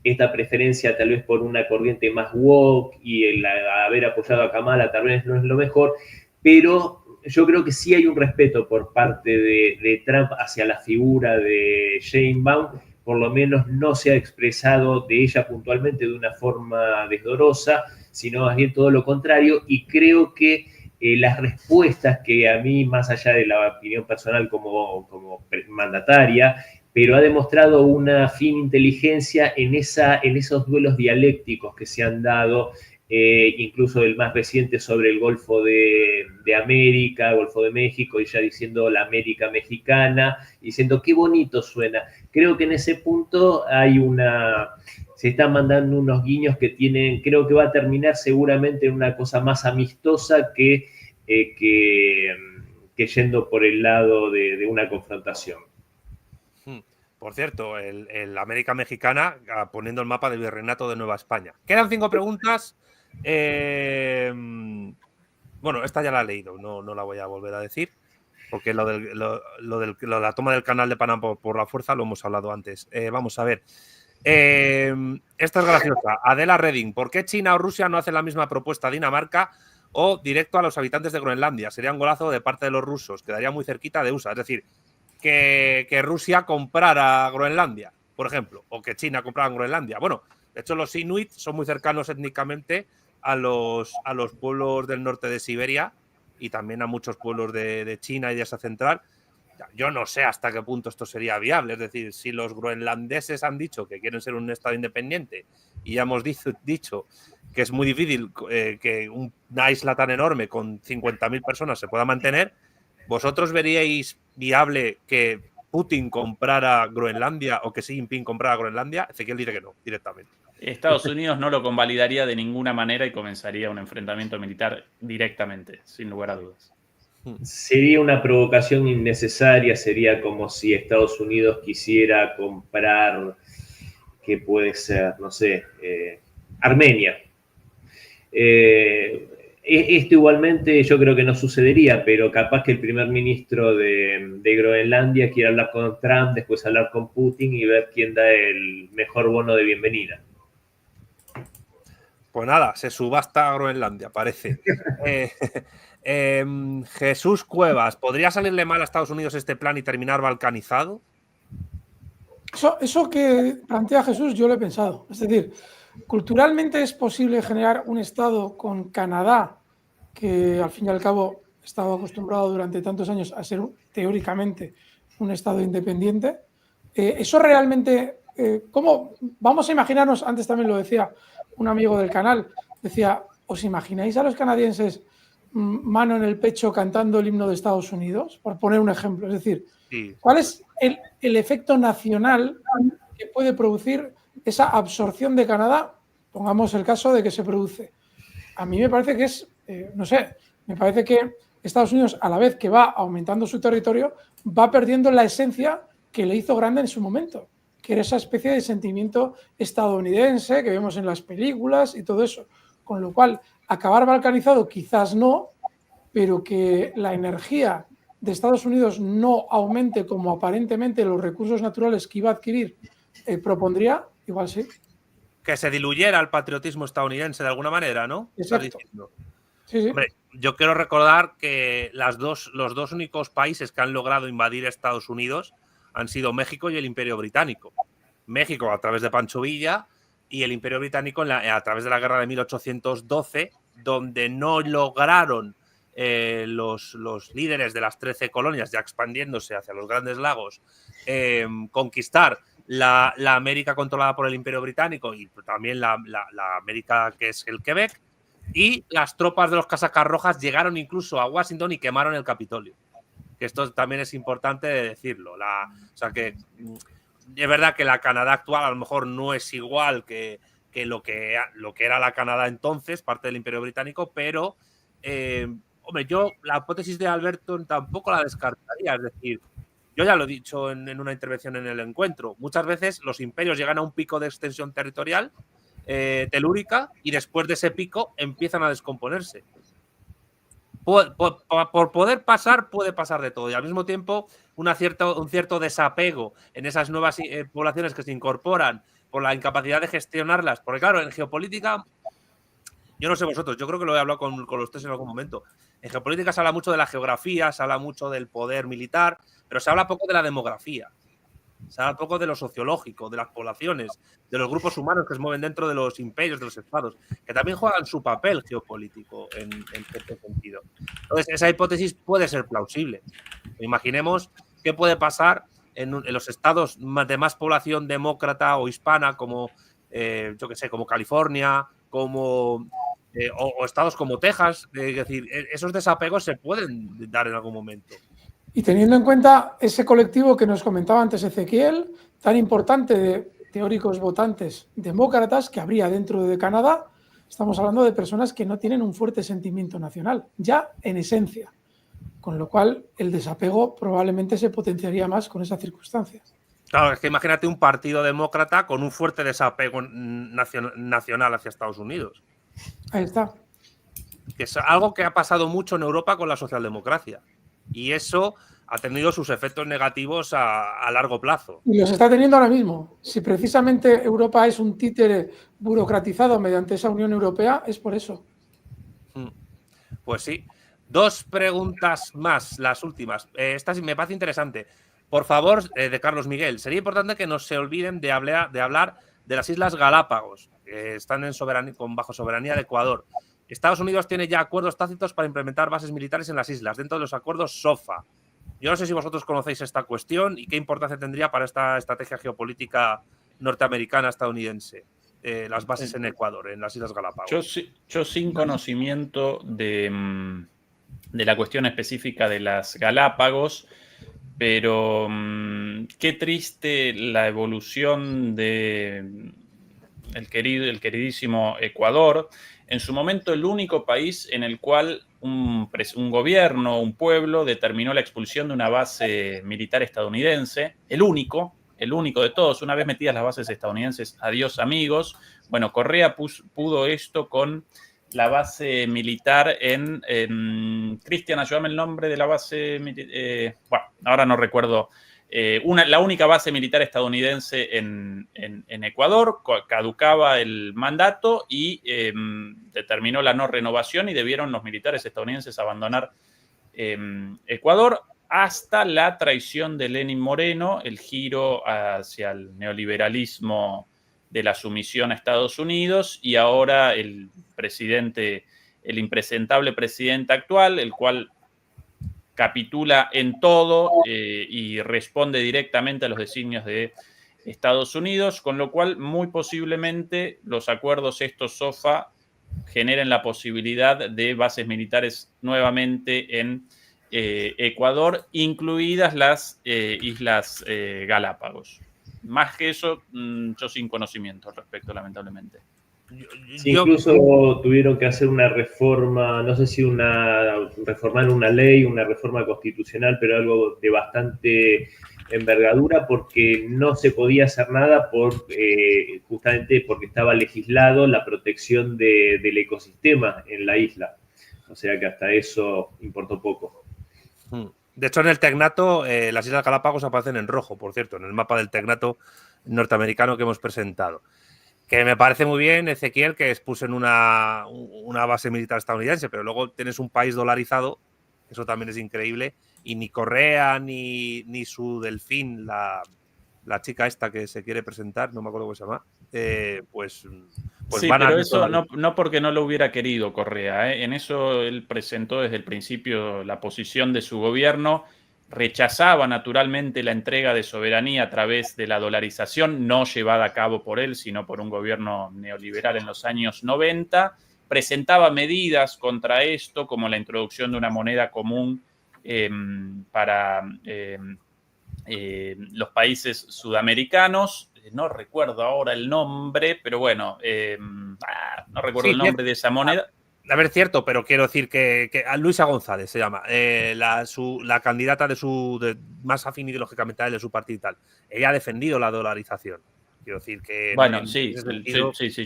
esta preferencia tal vez por una corriente más woke y el haber apoyado a Kamala tal vez no es lo mejor, pero yo creo que sí hay un respeto por parte de Trump hacia la figura de Sheinbaum. Por lo menos no se ha expresado de ella puntualmente de una forma desdorosa, sino más bien todo lo contrario, y creo que las respuestas que a mí, más allá de la opinión personal como mandataria, pero ha demostrado una fina inteligencia en esos duelos dialécticos que se han dado, incluso el más reciente sobre el Golfo de América, Golfo de México, y ya diciendo la América mexicana, diciendo qué bonito suena. Creo que en ese punto se están mandando unos guiños que creo que va a terminar seguramente en una cosa más amistosa que yendo por el lado de una confrontación. Por cierto, el América Mexicana poniendo el mapa del Virreinato de Nueva España. Quedan 5 preguntas. Bueno, esta ya la he leído, no la voy a volver a decir, porque lo de la toma del canal de Panamá por la fuerza lo hemos hablado antes. Vamos a ver. Esta es graciosa. Adela Reding, ¿por qué China o Rusia no hacen la misma propuesta a Dinamarca o directo a los habitantes de Groenlandia? Sería un golazo de parte de los rusos, quedaría muy cerquita de USA. Es decir, que Rusia comprara Groenlandia, por ejemplo, o que China comprara Groenlandia. Bueno, de hecho los inuit son muy cercanos étnicamente a los pueblos del norte de Siberia y también a muchos pueblos de China y de Asia Central. Yo no sé hasta qué punto esto sería viable. Es decir, si los groenlandeses han dicho que quieren ser un estado independiente y ya hemos dicho que es muy difícil que una isla tan enorme con 50.000 personas se pueda mantener, ¿vosotros veríais viable que Putin comprara Groenlandia o que Xi Jinping comprara Groenlandia? Ezequiel dice que no, directamente. Estados Unidos no lo convalidaría de ninguna manera y comenzaría un enfrentamiento militar directamente, sin lugar a dudas. Sería una provocación innecesaria, sería como si Estados Unidos quisiera comprar, ¿qué puede ser? No sé, Armenia. Esto igualmente yo creo que no sucedería, pero capaz que el primer ministro de Groenlandia quiera hablar con Trump, después hablar con Putin y ver quién da el mejor bono de bienvenida. Pues nada, se subasta a Groenlandia, parece. Jesús Cuevas, ¿podría salirle mal a Estados Unidos este plan y terminar balcanizado? Eso que plantea Jesús yo lo he pensado. Es decir, culturalmente es posible generar un estado con Canadá, que al fin y al cabo estaba acostumbrado durante tantos años a ser teóricamente un estado independiente. Eso realmente, ¿cómo? Vamos a imaginarnos, antes también lo decía un amigo del canal, decía, ¿os imagináis a los canadienses mano en el pecho cantando el himno de Estados Unidos, por poner un ejemplo. Es decir, Sí. ¿cuál es el efecto nacional que puede producir esa absorción de Canadá? Pongamos el caso de que se produce. A mí me parece que es, no sé, me parece que Estados Unidos, a la vez que va aumentando su territorio, va perdiendo la esencia que le hizo grande en su momento, que era esa especie de sentimiento estadounidense que vemos en las películas y todo eso. Con lo cual, acabar balcanizado quizás no, pero que la energía de Estados Unidos no aumente como aparentemente los recursos naturales que iba a adquirir propondría, igual sí. Que se diluyera el patriotismo estadounidense de alguna manera, ¿no? Exacto. Sí, sí. Hombre, yo quiero recordar que los dos únicos países que han logrado invadir Estados Unidos han sido México y el Imperio Británico. México a través de Pancho Villa y el Imperio Británico a través de la guerra de 1812, donde no lograron los líderes de las 13 colonias, ya expandiéndose hacia los Grandes Lagos, conquistar la América controlada por el Imperio Británico y también la América que es el Quebec. Y las tropas de los casacas rojas llegaron incluso a Washington y quemaron el Capitolio. Que esto también es importante decirlo. O sea que es verdad que la Canadá actual a lo mejor no es igual que lo que era la Canadá entonces, parte del Imperio Británico, pero hombre, yo la hipótesis de Alberto tampoco la descartaría. Es decir, yo ya lo he dicho en una intervención en el encuentro. Muchas veces los imperios llegan a un pico de extensión territorial telúrica y después de ese pico empiezan a descomponerse. Por poder pasar, puede pasar de todo y al mismo tiempo un cierto desapego en esas nuevas poblaciones que se incorporan por la incapacidad de gestionarlas. Porque claro, en geopolítica, yo no sé vosotros, yo creo que lo he hablado con los tres en algún momento. En geopolítica se habla mucho de la geografía, se habla mucho del poder militar, pero se habla poco de la demografía. Se habla poco de lo sociológico, de las poblaciones, de los grupos humanos que se mueven dentro de los imperios, de los estados, que también juegan su papel geopolítico en cierto sentido. Entonces, esa hipótesis puede ser plausible. Imaginemos qué puede pasar en los estados de más población demócrata o hispana, como, yo qué sé, como California, como o estados como Texas. Es decir, esos desapegos se pueden dar en algún momento. Y teniendo en cuenta ese colectivo que nos comentaba antes Ezequiel, tan importante de teóricos votantes demócratas que habría dentro de Canadá, estamos hablando de personas que no tienen un fuerte sentimiento nacional, ya en esencia. Con lo cual, el desapego probablemente se potenciaría más con esas circunstancias. Claro, es que imagínate un partido demócrata con un fuerte desapego nacional hacia Estados Unidos. Ahí está. Que es algo que ha pasado mucho en Europa con la socialdemocracia. Y eso ha tenido sus efectos negativos a largo plazo. Y los está teniendo ahora mismo. Si precisamente Europa es un títere burocratizado mediante esa Unión Europea, es por eso. Pues sí. 2 preguntas más, las últimas. Esta me parece interesante. Por favor, de Carlos Miguel, sería importante que no se olviden de hablar de las Islas Galápagos, que están bajo soberanía de Ecuador. Estados Unidos tiene ya acuerdos tácitos para implementar bases militares en las islas, dentro de los acuerdos SOFA. Yo no sé si vosotros conocéis esta cuestión y qué importancia tendría para esta estrategia geopolítica norteamericana estadounidense, las bases en Ecuador, en las Islas Galápagos. Yo sin conocimiento de la cuestión específica de las Galápagos, pero qué triste la evolución de el queridísimo Ecuador. En su momento, el único país en el cual un gobierno, un pueblo, determinó la expulsión de una base militar estadounidense. El único de todos. Una vez metidas las bases estadounidenses, adiós amigos. Bueno, Correa pudo esto con la base militar Cristian, ayúdame el nombre de la base militar. Bueno, ahora no recuerdo. La única base militar estadounidense en Ecuador, caducaba el mandato y determinó la no renovación y debieron los militares estadounidenses abandonar Ecuador hasta la traición de Lenín Moreno, el giro hacia el neoliberalismo de la sumisión a Estados Unidos y ahora el impresentable presidente actual, el cual capitula en todo y responde directamente a los designios de Estados Unidos, con lo cual muy posiblemente los acuerdos estos SOFA generen la posibilidad de bases militares nuevamente en Ecuador, incluidas las Islas Galápagos. Más que eso, yo sin conocimiento al respecto, lamentablemente. Sí, incluso tuvieron que hacer una reforma, no sé si reformar una ley, una reforma constitucional, pero algo de bastante envergadura, porque no se podía hacer nada justamente porque estaba legislado la protección del ecosistema en la isla. O sea que hasta eso importó poco. De hecho, en el Tecnato, las Islas Galápagos aparecen en rojo, por cierto, en el mapa del Tecnato norteamericano que hemos presentado. Que me parece muy bien, Ezequiel, que expusen una base militar estadounidense, pero luego tienes un país dolarizado, eso también es increíble, y ni Correa ni su Delfín, la chica esta que se quiere presentar, no me acuerdo cómo se llama, pues sí, van pero a... eso no porque no lo hubiera querido Correa, ¿eh? En eso él presentó desde el principio la posición de su gobierno, rechazaba naturalmente la entrega de soberanía a través de la dolarización, no llevada a cabo por él, sino por un gobierno neoliberal en los años 90, presentaba medidas contra esto, como la introducción de una moneda común para los países sudamericanos. No recuerdo ahora el nombre, pero bueno, no recuerdo el nombre de esa moneda. A ver, cierto, pero quiero decir que Luisa González se llama, la candidata más afín ideológicamente a él de su partido y tal. Ella ha defendido la dolarización. Quiero decir que... Bueno, sí,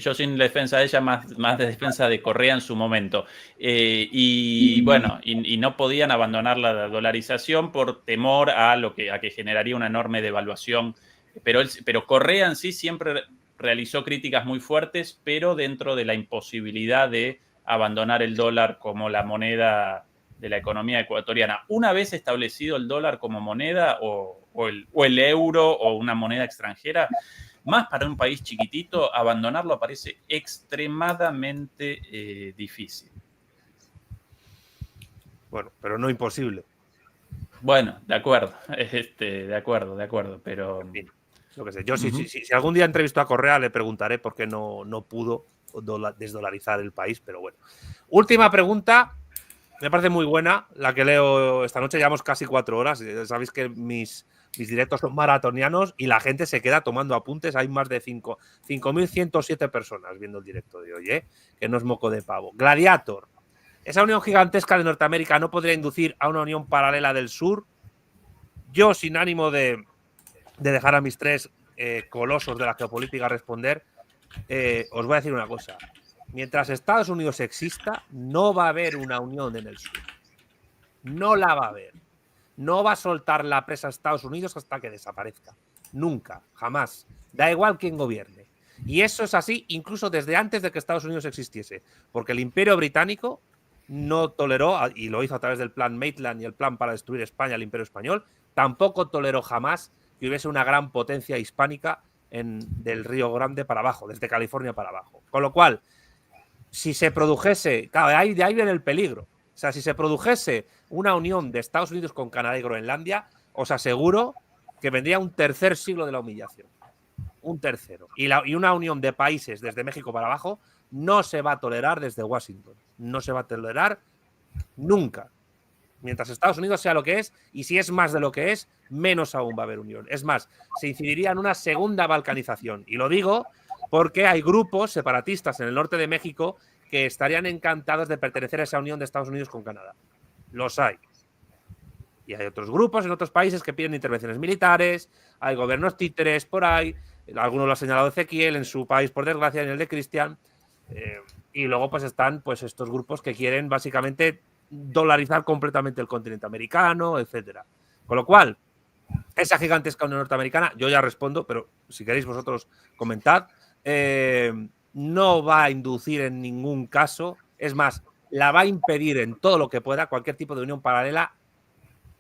yo sin defensa de ella, más de defensa de Correa en su momento. Bueno, y no podían abandonar la dolarización por temor a que generaría una enorme devaluación. Pero Correa en sí siempre realizó críticas muy fuertes, pero dentro de la imposibilidad de abandonar el dólar como la moneda de la economía ecuatoriana. Una vez establecido el dólar como moneda o el euro o una moneda extranjera, más para un país chiquitito, abandonarlo parece extremadamente difícil. Bueno, pero no imposible. Bueno, de acuerdo, de acuerdo, pero... En fin, lo que sé. Yo si algún día entrevisto a Correa le preguntaré por qué no pudo desdolarizar el país, pero bueno. Última pregunta, me parece muy buena, la que leo esta noche, llevamos casi 4 horas, sabéis que mis directos son maratonianos y la gente se queda tomando apuntes, hay más de 5.107 personas viendo el directo de hoy, que no es moco de pavo. Gladiator, esa unión gigantesca de Norteamérica no podría inducir a una unión paralela del sur. Yo, sin ánimo de dejar a mis 3 colosos de la geopolítica responder, os voy a decir una cosa. Mientras Estados Unidos exista, no va a haber una unión en el sur. No la va a haber. No va a soltar la presa a Estados Unidos hasta que desaparezca. Nunca, jamás. Da igual quién gobierne. Y eso es así incluso desde antes de que Estados Unidos existiese. Porque el Imperio Británico no toleró, y lo hizo a través del plan Maitland y el plan para destruir España, el Imperio Español, tampoco toleró jamás que hubiese una gran potencia hispánica del Río Grande para abajo, desde California para abajo. Con lo cual, si se produjese, claro, de ahí viene el peligro. O sea, si se produjese una unión de Estados Unidos con Canadá y Groenlandia, os aseguro que vendría un tercer siglo de la humillación. Un tercero. Y una unión de países desde México para abajo no se va a tolerar desde Washington. No se va a tolerar nunca. Mientras Estados Unidos sea lo que es, y si es más de lo que es, menos aún va a haber unión. Es más, se incidiría en una segunda balcanización. Y lo digo porque hay grupos separatistas en el norte de México que estarían encantados de pertenecer a esa unión de Estados Unidos con Canadá. Los hay. Y hay otros grupos en otros países que piden intervenciones militares, hay gobiernos títeres por ahí, algunos lo ha señalado Ezequiel en su país, por desgracia, en el de Cristian, y luego pues están pues estos grupos que quieren básicamente dolarizar completamente el continente americano, etcétera. Con lo cual, esa gigantesca unión norteamericana, yo ya respondo, pero si queréis vosotros comentad, no va a inducir en ningún caso, es más, la va a impedir en todo lo que pueda cualquier tipo de unión paralela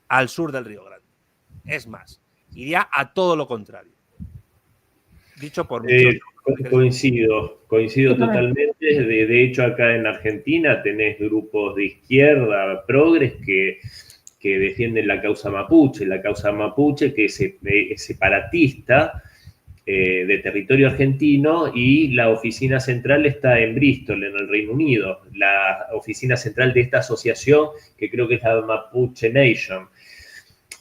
al sur del Río Grande. Es más, iría a todo lo contrario. Dicho por muchos. Coincido totalmente. De hecho, acá en Argentina tenés grupos de izquierda, progres, que defienden la causa mapuche que es separatista, de territorio argentino, y la oficina central está en Bristol, en el Reino Unido, la oficina central de esta asociación, que creo que es la Mapuche Nation.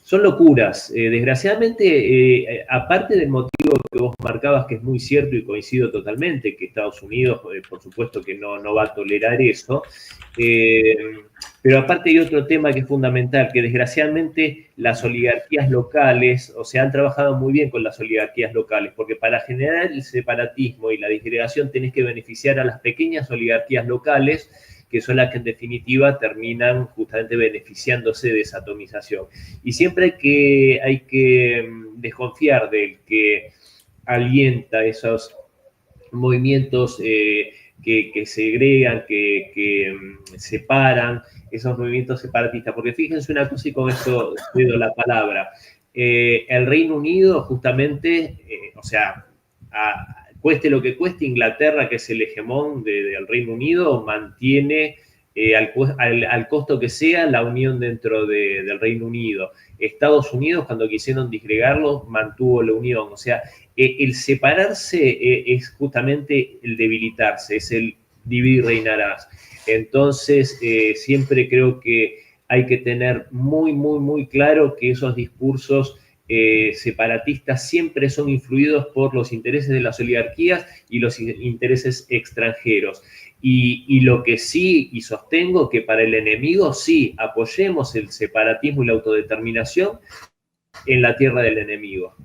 Son locuras. Desgraciadamente, aparte del motivo que vos marcabas, que es muy cierto y coincido totalmente, que Estados Unidos, por supuesto que no va a tolerar eso, pero aparte hay otro tema que es fundamental, que desgraciadamente las oligarquías locales, o sea, han trabajado muy bien con las oligarquías locales, porque para generar el separatismo y la disgregación tenés que beneficiar a las pequeñas oligarquías locales, que son las que en definitiva terminan justamente beneficiándose de esa atomización. Y siempre hay que desconfiar del que alienta esos movimientos que segregan, que separan, esos movimientos separatistas. Porque fíjense una cosa, y con esto cuido la palabra, el Reino Unido justamente, o sea, cueste lo que cueste, Inglaterra, que es el hegemón del Reino Unido, mantiene al costo que sea la unión dentro del Reino Unido. Estados Unidos, cuando quisieron disgregarlo, mantuvo la unión. O sea, el separarse es justamente el debilitarse, es el dividir y reinarás. Entonces, siempre creo que hay que tener muy, muy, muy claro que esos discursos separatistas siempre son influidos por los intereses de las oligarquías y los intereses extranjeros. Y lo que sí, y sostengo, que para el enemigo sí apoyemos el separatismo y la autodeterminación en la tierra del enemigo.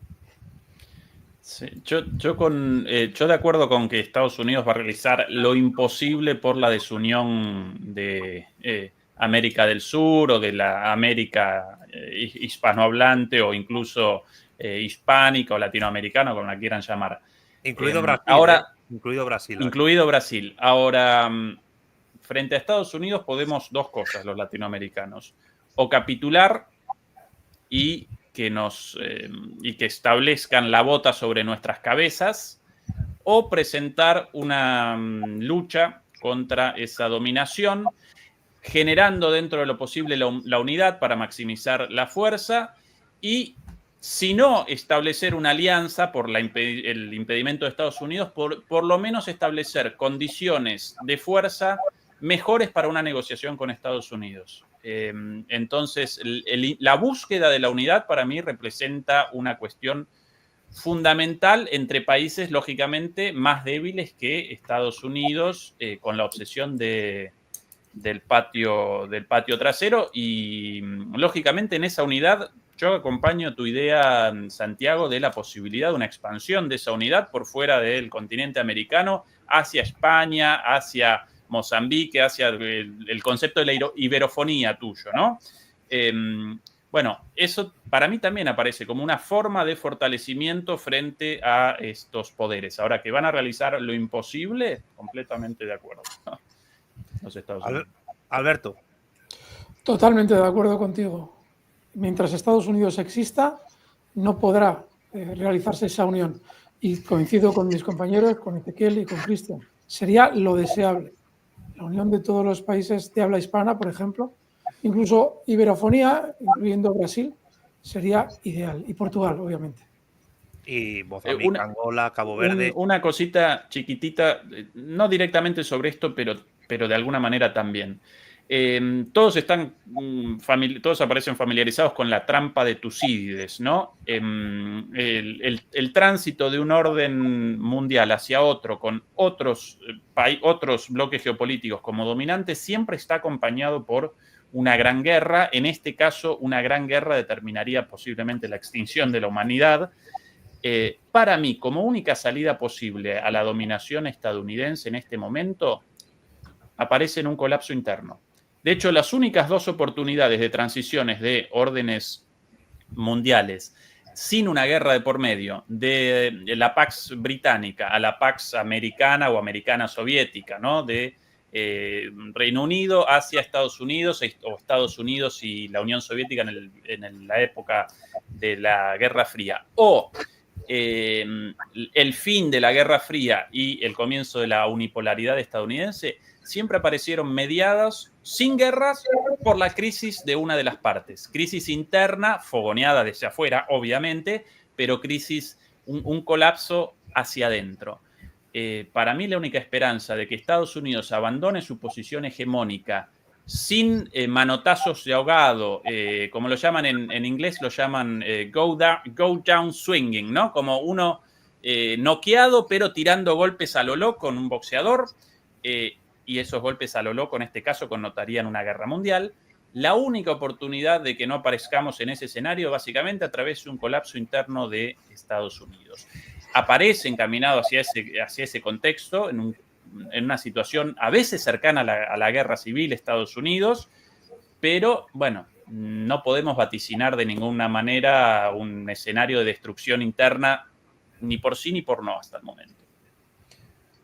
Sí, yo de acuerdo con que Estados Unidos va a realizar lo imposible por la desunión de América del Sur o de la América hispanohablante o incluso hispánica o latinoamericana, como la quieran llamar. Incluido Brasil. Ahora, incluido Brasil. Incluido Brasil. Ahora, frente a Estados Unidos podemos dos cosas los latinoamericanos. O capitular y que establezcan la bota sobre nuestras cabezas, o presentar una lucha contra esa dominación, generando dentro de lo posible la unidad para maximizar la fuerza, y si no establecer una alianza por el impedimento de Estados Unidos, por lo menos establecer condiciones de fuerza mejores para una negociación con Estados Unidos. Entonces, la búsqueda de la unidad para mí representa una cuestión fundamental entre países, lógicamente, más débiles que Estados Unidos, con la obsesión del patio trasero. Y, lógicamente, en esa unidad, yo acompaño tu idea, Santiago, de la posibilidad de una expansión de esa unidad por fuera del continente americano, hacia España, hacia Mozambique, hacia el concepto de la iberofonía tuyo, ¿no? Bueno, eso para mí también aparece como una forma de fortalecimiento frente a estos poderes. Ahora, que van a realizar lo imposible, completamente de acuerdo. Los Estados Unidos. Alberto. Totalmente de acuerdo contigo. Mientras Estados Unidos exista, no podrá realizarse esa unión. Y coincido con mis compañeros, con Ezequiel y con Cristian. Sería lo deseable. La unión de todos los países de habla hispana, por ejemplo, incluso iberofonía, incluyendo Brasil, sería ideal. Y Portugal, obviamente. Y Mozambique, Angola, Cabo Verde. Una cosita chiquitita, no directamente sobre esto, pero de alguna manera también. Todos aparecen familiarizados con la trampa de Tucídides, ¿no? El tránsito de un orden mundial hacia otro, con otros bloques geopolíticos como dominantes, siempre está acompañado por una gran guerra. En este caso, una gran guerra determinaría posiblemente la extinción de la humanidad. Para mí, como única salida posible a la dominación estadounidense en este momento, aparece en un colapso interno. De hecho, las únicas dos oportunidades de transiciones de órdenes mundiales sin una guerra de por medio, de la Pax británica a la Pax americana o americana soviética, ¿no? De Reino Unido hacia Estados Unidos, o Estados Unidos y la Unión Soviética en la época de la Guerra Fría, o el fin de la Guerra Fría y el comienzo de la unipolaridad estadounidense, siempre aparecieron mediadas, sin guerras, por la crisis de una de las partes. Crisis interna, fogoneada desde afuera, obviamente, pero crisis un colapso hacia adentro. Para mí la única esperanza de que Estados Unidos abandone su posición hegemónica sin manotazos de ahogado, como lo llaman en inglés, lo llaman go down swinging, ¿no? Como uno noqueado, pero tirando golpes a lo loco con un boxeador, y esos golpes a lo loco en este caso connotarían una guerra mundial. La única oportunidad de que no aparezcamos en ese escenario, básicamente a través de un colapso interno de Estados Unidos. Aparece encaminado hacia ese contexto, en una situación a veces cercana a la guerra civil Estados Unidos, pero bueno, no podemos vaticinar de ninguna manera un escenario de destrucción interna, ni por sí ni por no hasta el momento.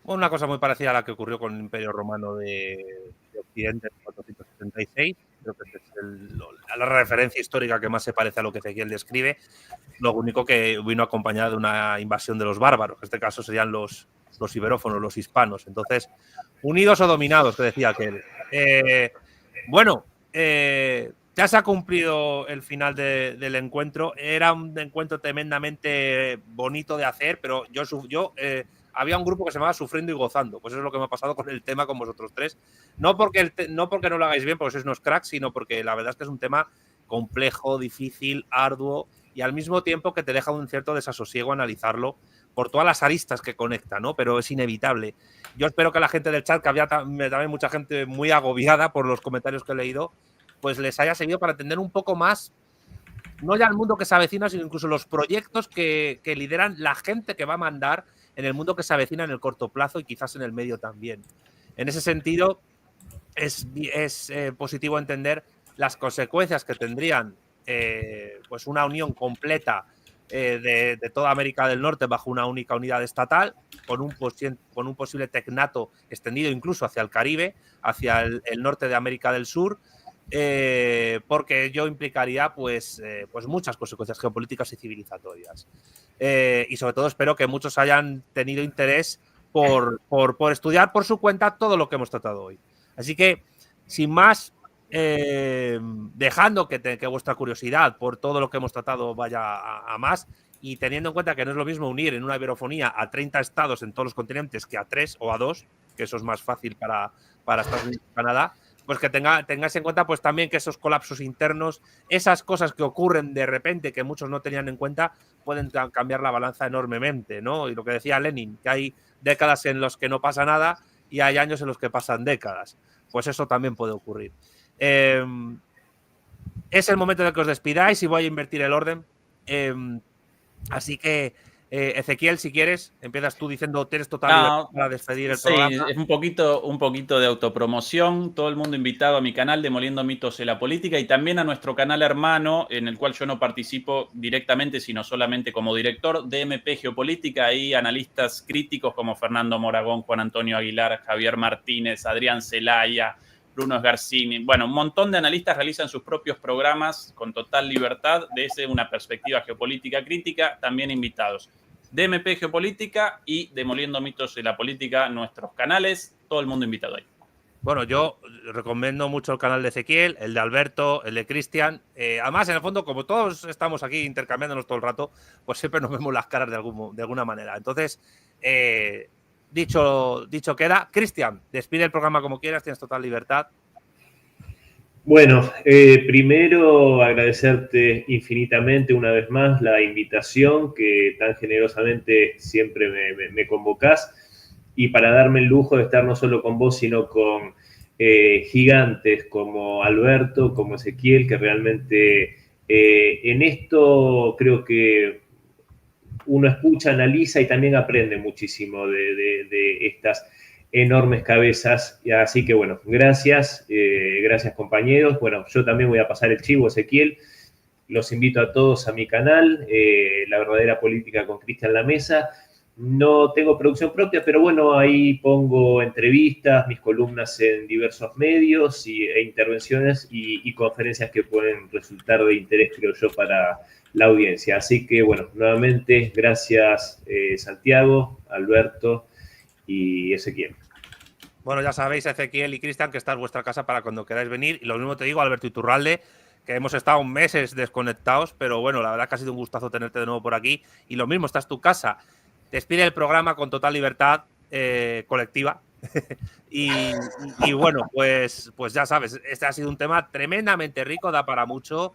Una cosa muy parecida a la que ocurrió con el Imperio Romano de Occidente en 476. Creo que es la referencia histórica que más se parece a lo que Ezequiel describe. Lo único que vino acompañada de una invasión de los bárbaros. En este caso serían los iberófonos, los hispanos. Entonces, unidos o dominados, que decía aquel. Ya se ha cumplido el final del encuentro. Era un encuentro tremendamente bonito de hacer, pero había un grupo que se llamaba Sufriendo y Gozando. Pues eso es lo que me ha pasado con el tema con vosotros tres. No porque no lo hagáis bien, porque sois unos cracks, sino porque la verdad es que es un tema complejo, difícil, arduo y al mismo tiempo que te deja un cierto desasosiego analizarlo por todas las aristas que conecta, ¿no? Pero es inevitable. Yo espero que la gente del chat, que había también mucha gente muy agobiada por los comentarios que he leído, pues les haya servido para entender un poco más, no ya el mundo que se avecina, sino incluso los proyectos que lideran la gente que va a mandar en el mundo que se avecina en el corto plazo y quizás en el medio también. En ese sentido, es positivo entender las consecuencias que tendrían pues una unión completa de toda América del Norte bajo una única unidad estatal, con un posible tecnato extendido incluso hacia el Caribe, hacia el norte de América del Sur, porque ello implicaría pues muchas consecuencias geopolíticas y civilizatorias. Y sobre todo espero que muchos hayan tenido interés por estudiar por su cuenta todo lo que hemos tratado hoy. Así que, sin más, dejando que vuestra curiosidad por todo lo que hemos tratado vaya a más, y teniendo en cuenta que no es lo mismo unir en una iberofonía a 30 estados en todos los continentes que a 3 o a 2, que eso es más fácil para Estados Unidos y Canadá, pues que tengáis en cuenta pues también que esos colapsos internos, esas cosas que ocurren de repente que muchos no tenían en cuenta, pueden cambiar la balanza enormemente, ¿no? Y lo que decía Lenin, que hay décadas en los que no pasa nada y hay años en los que pasan décadas. Pues eso también puede ocurrir. Es el momento de que os despidáis y voy a invertir el orden. Así que, Ezequiel, si quieres, empiezas tú diciendo tienes total libertad para despedir el programa. Es un poquito de autopromoción. Todo el mundo invitado a mi canal Demoliendo Mitos en la Política y también a nuestro canal hermano, en el cual yo no participo directamente, sino solamente como director, DMP Geopolítica. Ahí analistas críticos como Fernando Moragón, Juan Antonio Aguilar, Javier Martínez, Adrián Zelaya, Bruno Sgarzini. Bueno, un montón de analistas realizan sus propios programas con total libertad desde una perspectiva geopolítica crítica, también invitados. DMP Geopolítica y Demoliendo Mitos de la Política, nuestros canales, todo el mundo invitado ahí. Bueno, yo recomiendo mucho el canal de Ezequiel, el de Alberto, el de Cristian. Además, en el fondo, como todos estamos aquí intercambiándonos todo el rato, pues siempre nos vemos las caras de alguna manera. Entonces, dicho queda. Cristian, despide el programa como quieras, tienes total libertad. Bueno, primero agradecerte infinitamente una vez más la invitación que tan generosamente siempre me convocás, y para darme el lujo de estar no solo con vos, sino con gigantes como Alberto, como Ezequiel, que realmente en esto creo que uno escucha, analiza y también aprende muchísimo de estas enormes cabezas. Así que bueno, gracias compañeros. Bueno, yo también voy a pasar el chivo, Ezequiel. Los invito a todos a mi canal, La Verdadera Política con Cristian La Mesa. No tengo producción propia, pero bueno, ahí pongo entrevistas, mis columnas en diversos medios e intervenciones y conferencias que pueden resultar de interés, creo yo, para la audiencia. Así que bueno, nuevamente, gracias Santiago, Alberto y Ezequiel. Bueno, ya sabéis, Ezequiel y Cristian, que esta es vuestra casa para cuando queráis venir. Y lo mismo te digo, Alberto Iturralde, que hemos estado meses desconectados, pero bueno, la verdad que ha sido un gustazo tenerte de nuevo por aquí. Y lo mismo, esta es tu casa. Despide el programa con total libertad colectiva. y bueno, pues ya sabes, este ha sido un tema tremendamente rico, da para mucho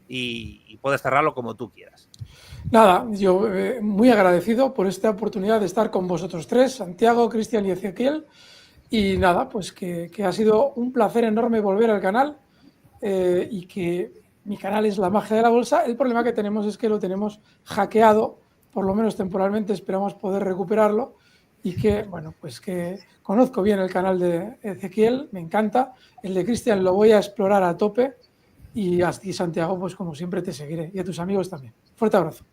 y puedes cerrarlo como tú quieras. Nada, yo muy agradecido por esta oportunidad de estar con vosotros tres, Santiago, Cristian y Ezequiel. Y nada, pues que ha sido un placer enorme volver al canal y que mi canal es La Magia de la Bolsa. El problema que tenemos es que lo tenemos hackeado, por lo menos temporalmente, esperamos poder recuperarlo. Y que, bueno, pues que conozco bien el canal de Ezequiel, me encanta. El de Cristian lo voy a explorar a tope. Y a ti, Santiago, pues como siempre te seguiré. Y a tus amigos también. Fuerte abrazo.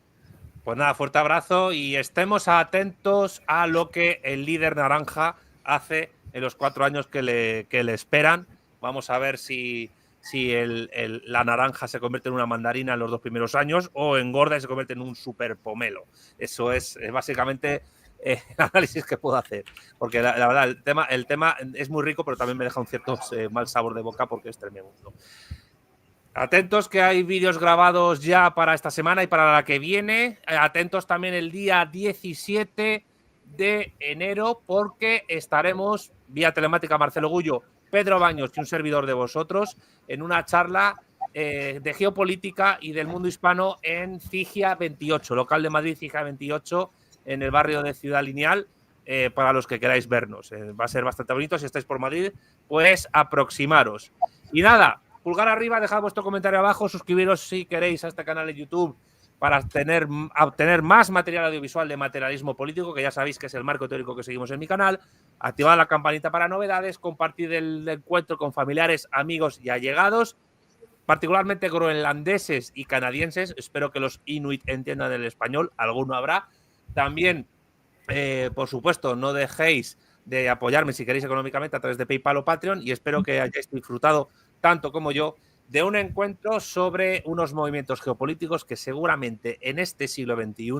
Pues nada, fuerte abrazo y estemos atentos a lo que el líder naranja hace en los 4 años que le esperan. Vamos a ver si la naranja se convierte en una mandarina en los 2 primeros años o engorda y se convierte en un super pomelo. Eso es básicamente el análisis que puedo hacer. Porque la verdad, el tema es muy rico, pero también me deja un cierto mal sabor de boca porque es tremendo. Atentos que hay vídeos grabados ya para esta semana y para la que viene. Atentos también el día 17 de enero porque estaremos vía telemática Marcelo Gullo, Pedro Baños y un servidor de vosotros en una charla de geopolítica y del mundo hispano en Figia 28, local de Madrid Figia 28, en el barrio de Ciudad Lineal, para los que queráis vernos. Va a ser bastante bonito. Si estáis por Madrid, pues aproximaros. Y nada, pulgar arriba, dejad vuestro comentario abajo, suscribiros si queréis a este canal de YouTube para obtener más material audiovisual de materialismo político, que ya sabéis que es el marco teórico que seguimos en mi canal. Activad la campanita para novedades, compartid el encuentro con familiares, amigos y allegados, particularmente groenlandeses y canadienses. Espero que los inuit entiendan el español, alguno habrá. También, por supuesto, no dejéis de apoyarme si queréis económicamente a través de PayPal o Patreon y espero que hayáis disfrutado tanto como yo, de un encuentro sobre unos movimientos geopolíticos que seguramente en este siglo XXI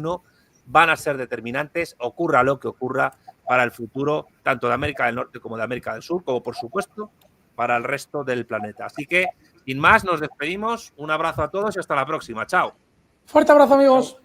van a ser determinantes, ocurra lo que ocurra, para el futuro tanto de América del Norte como de América del Sur, como por supuesto para el resto del planeta. Así que, sin más, nos despedimos. Un abrazo a todos y hasta la próxima. Chao. Fuerte abrazo, amigos.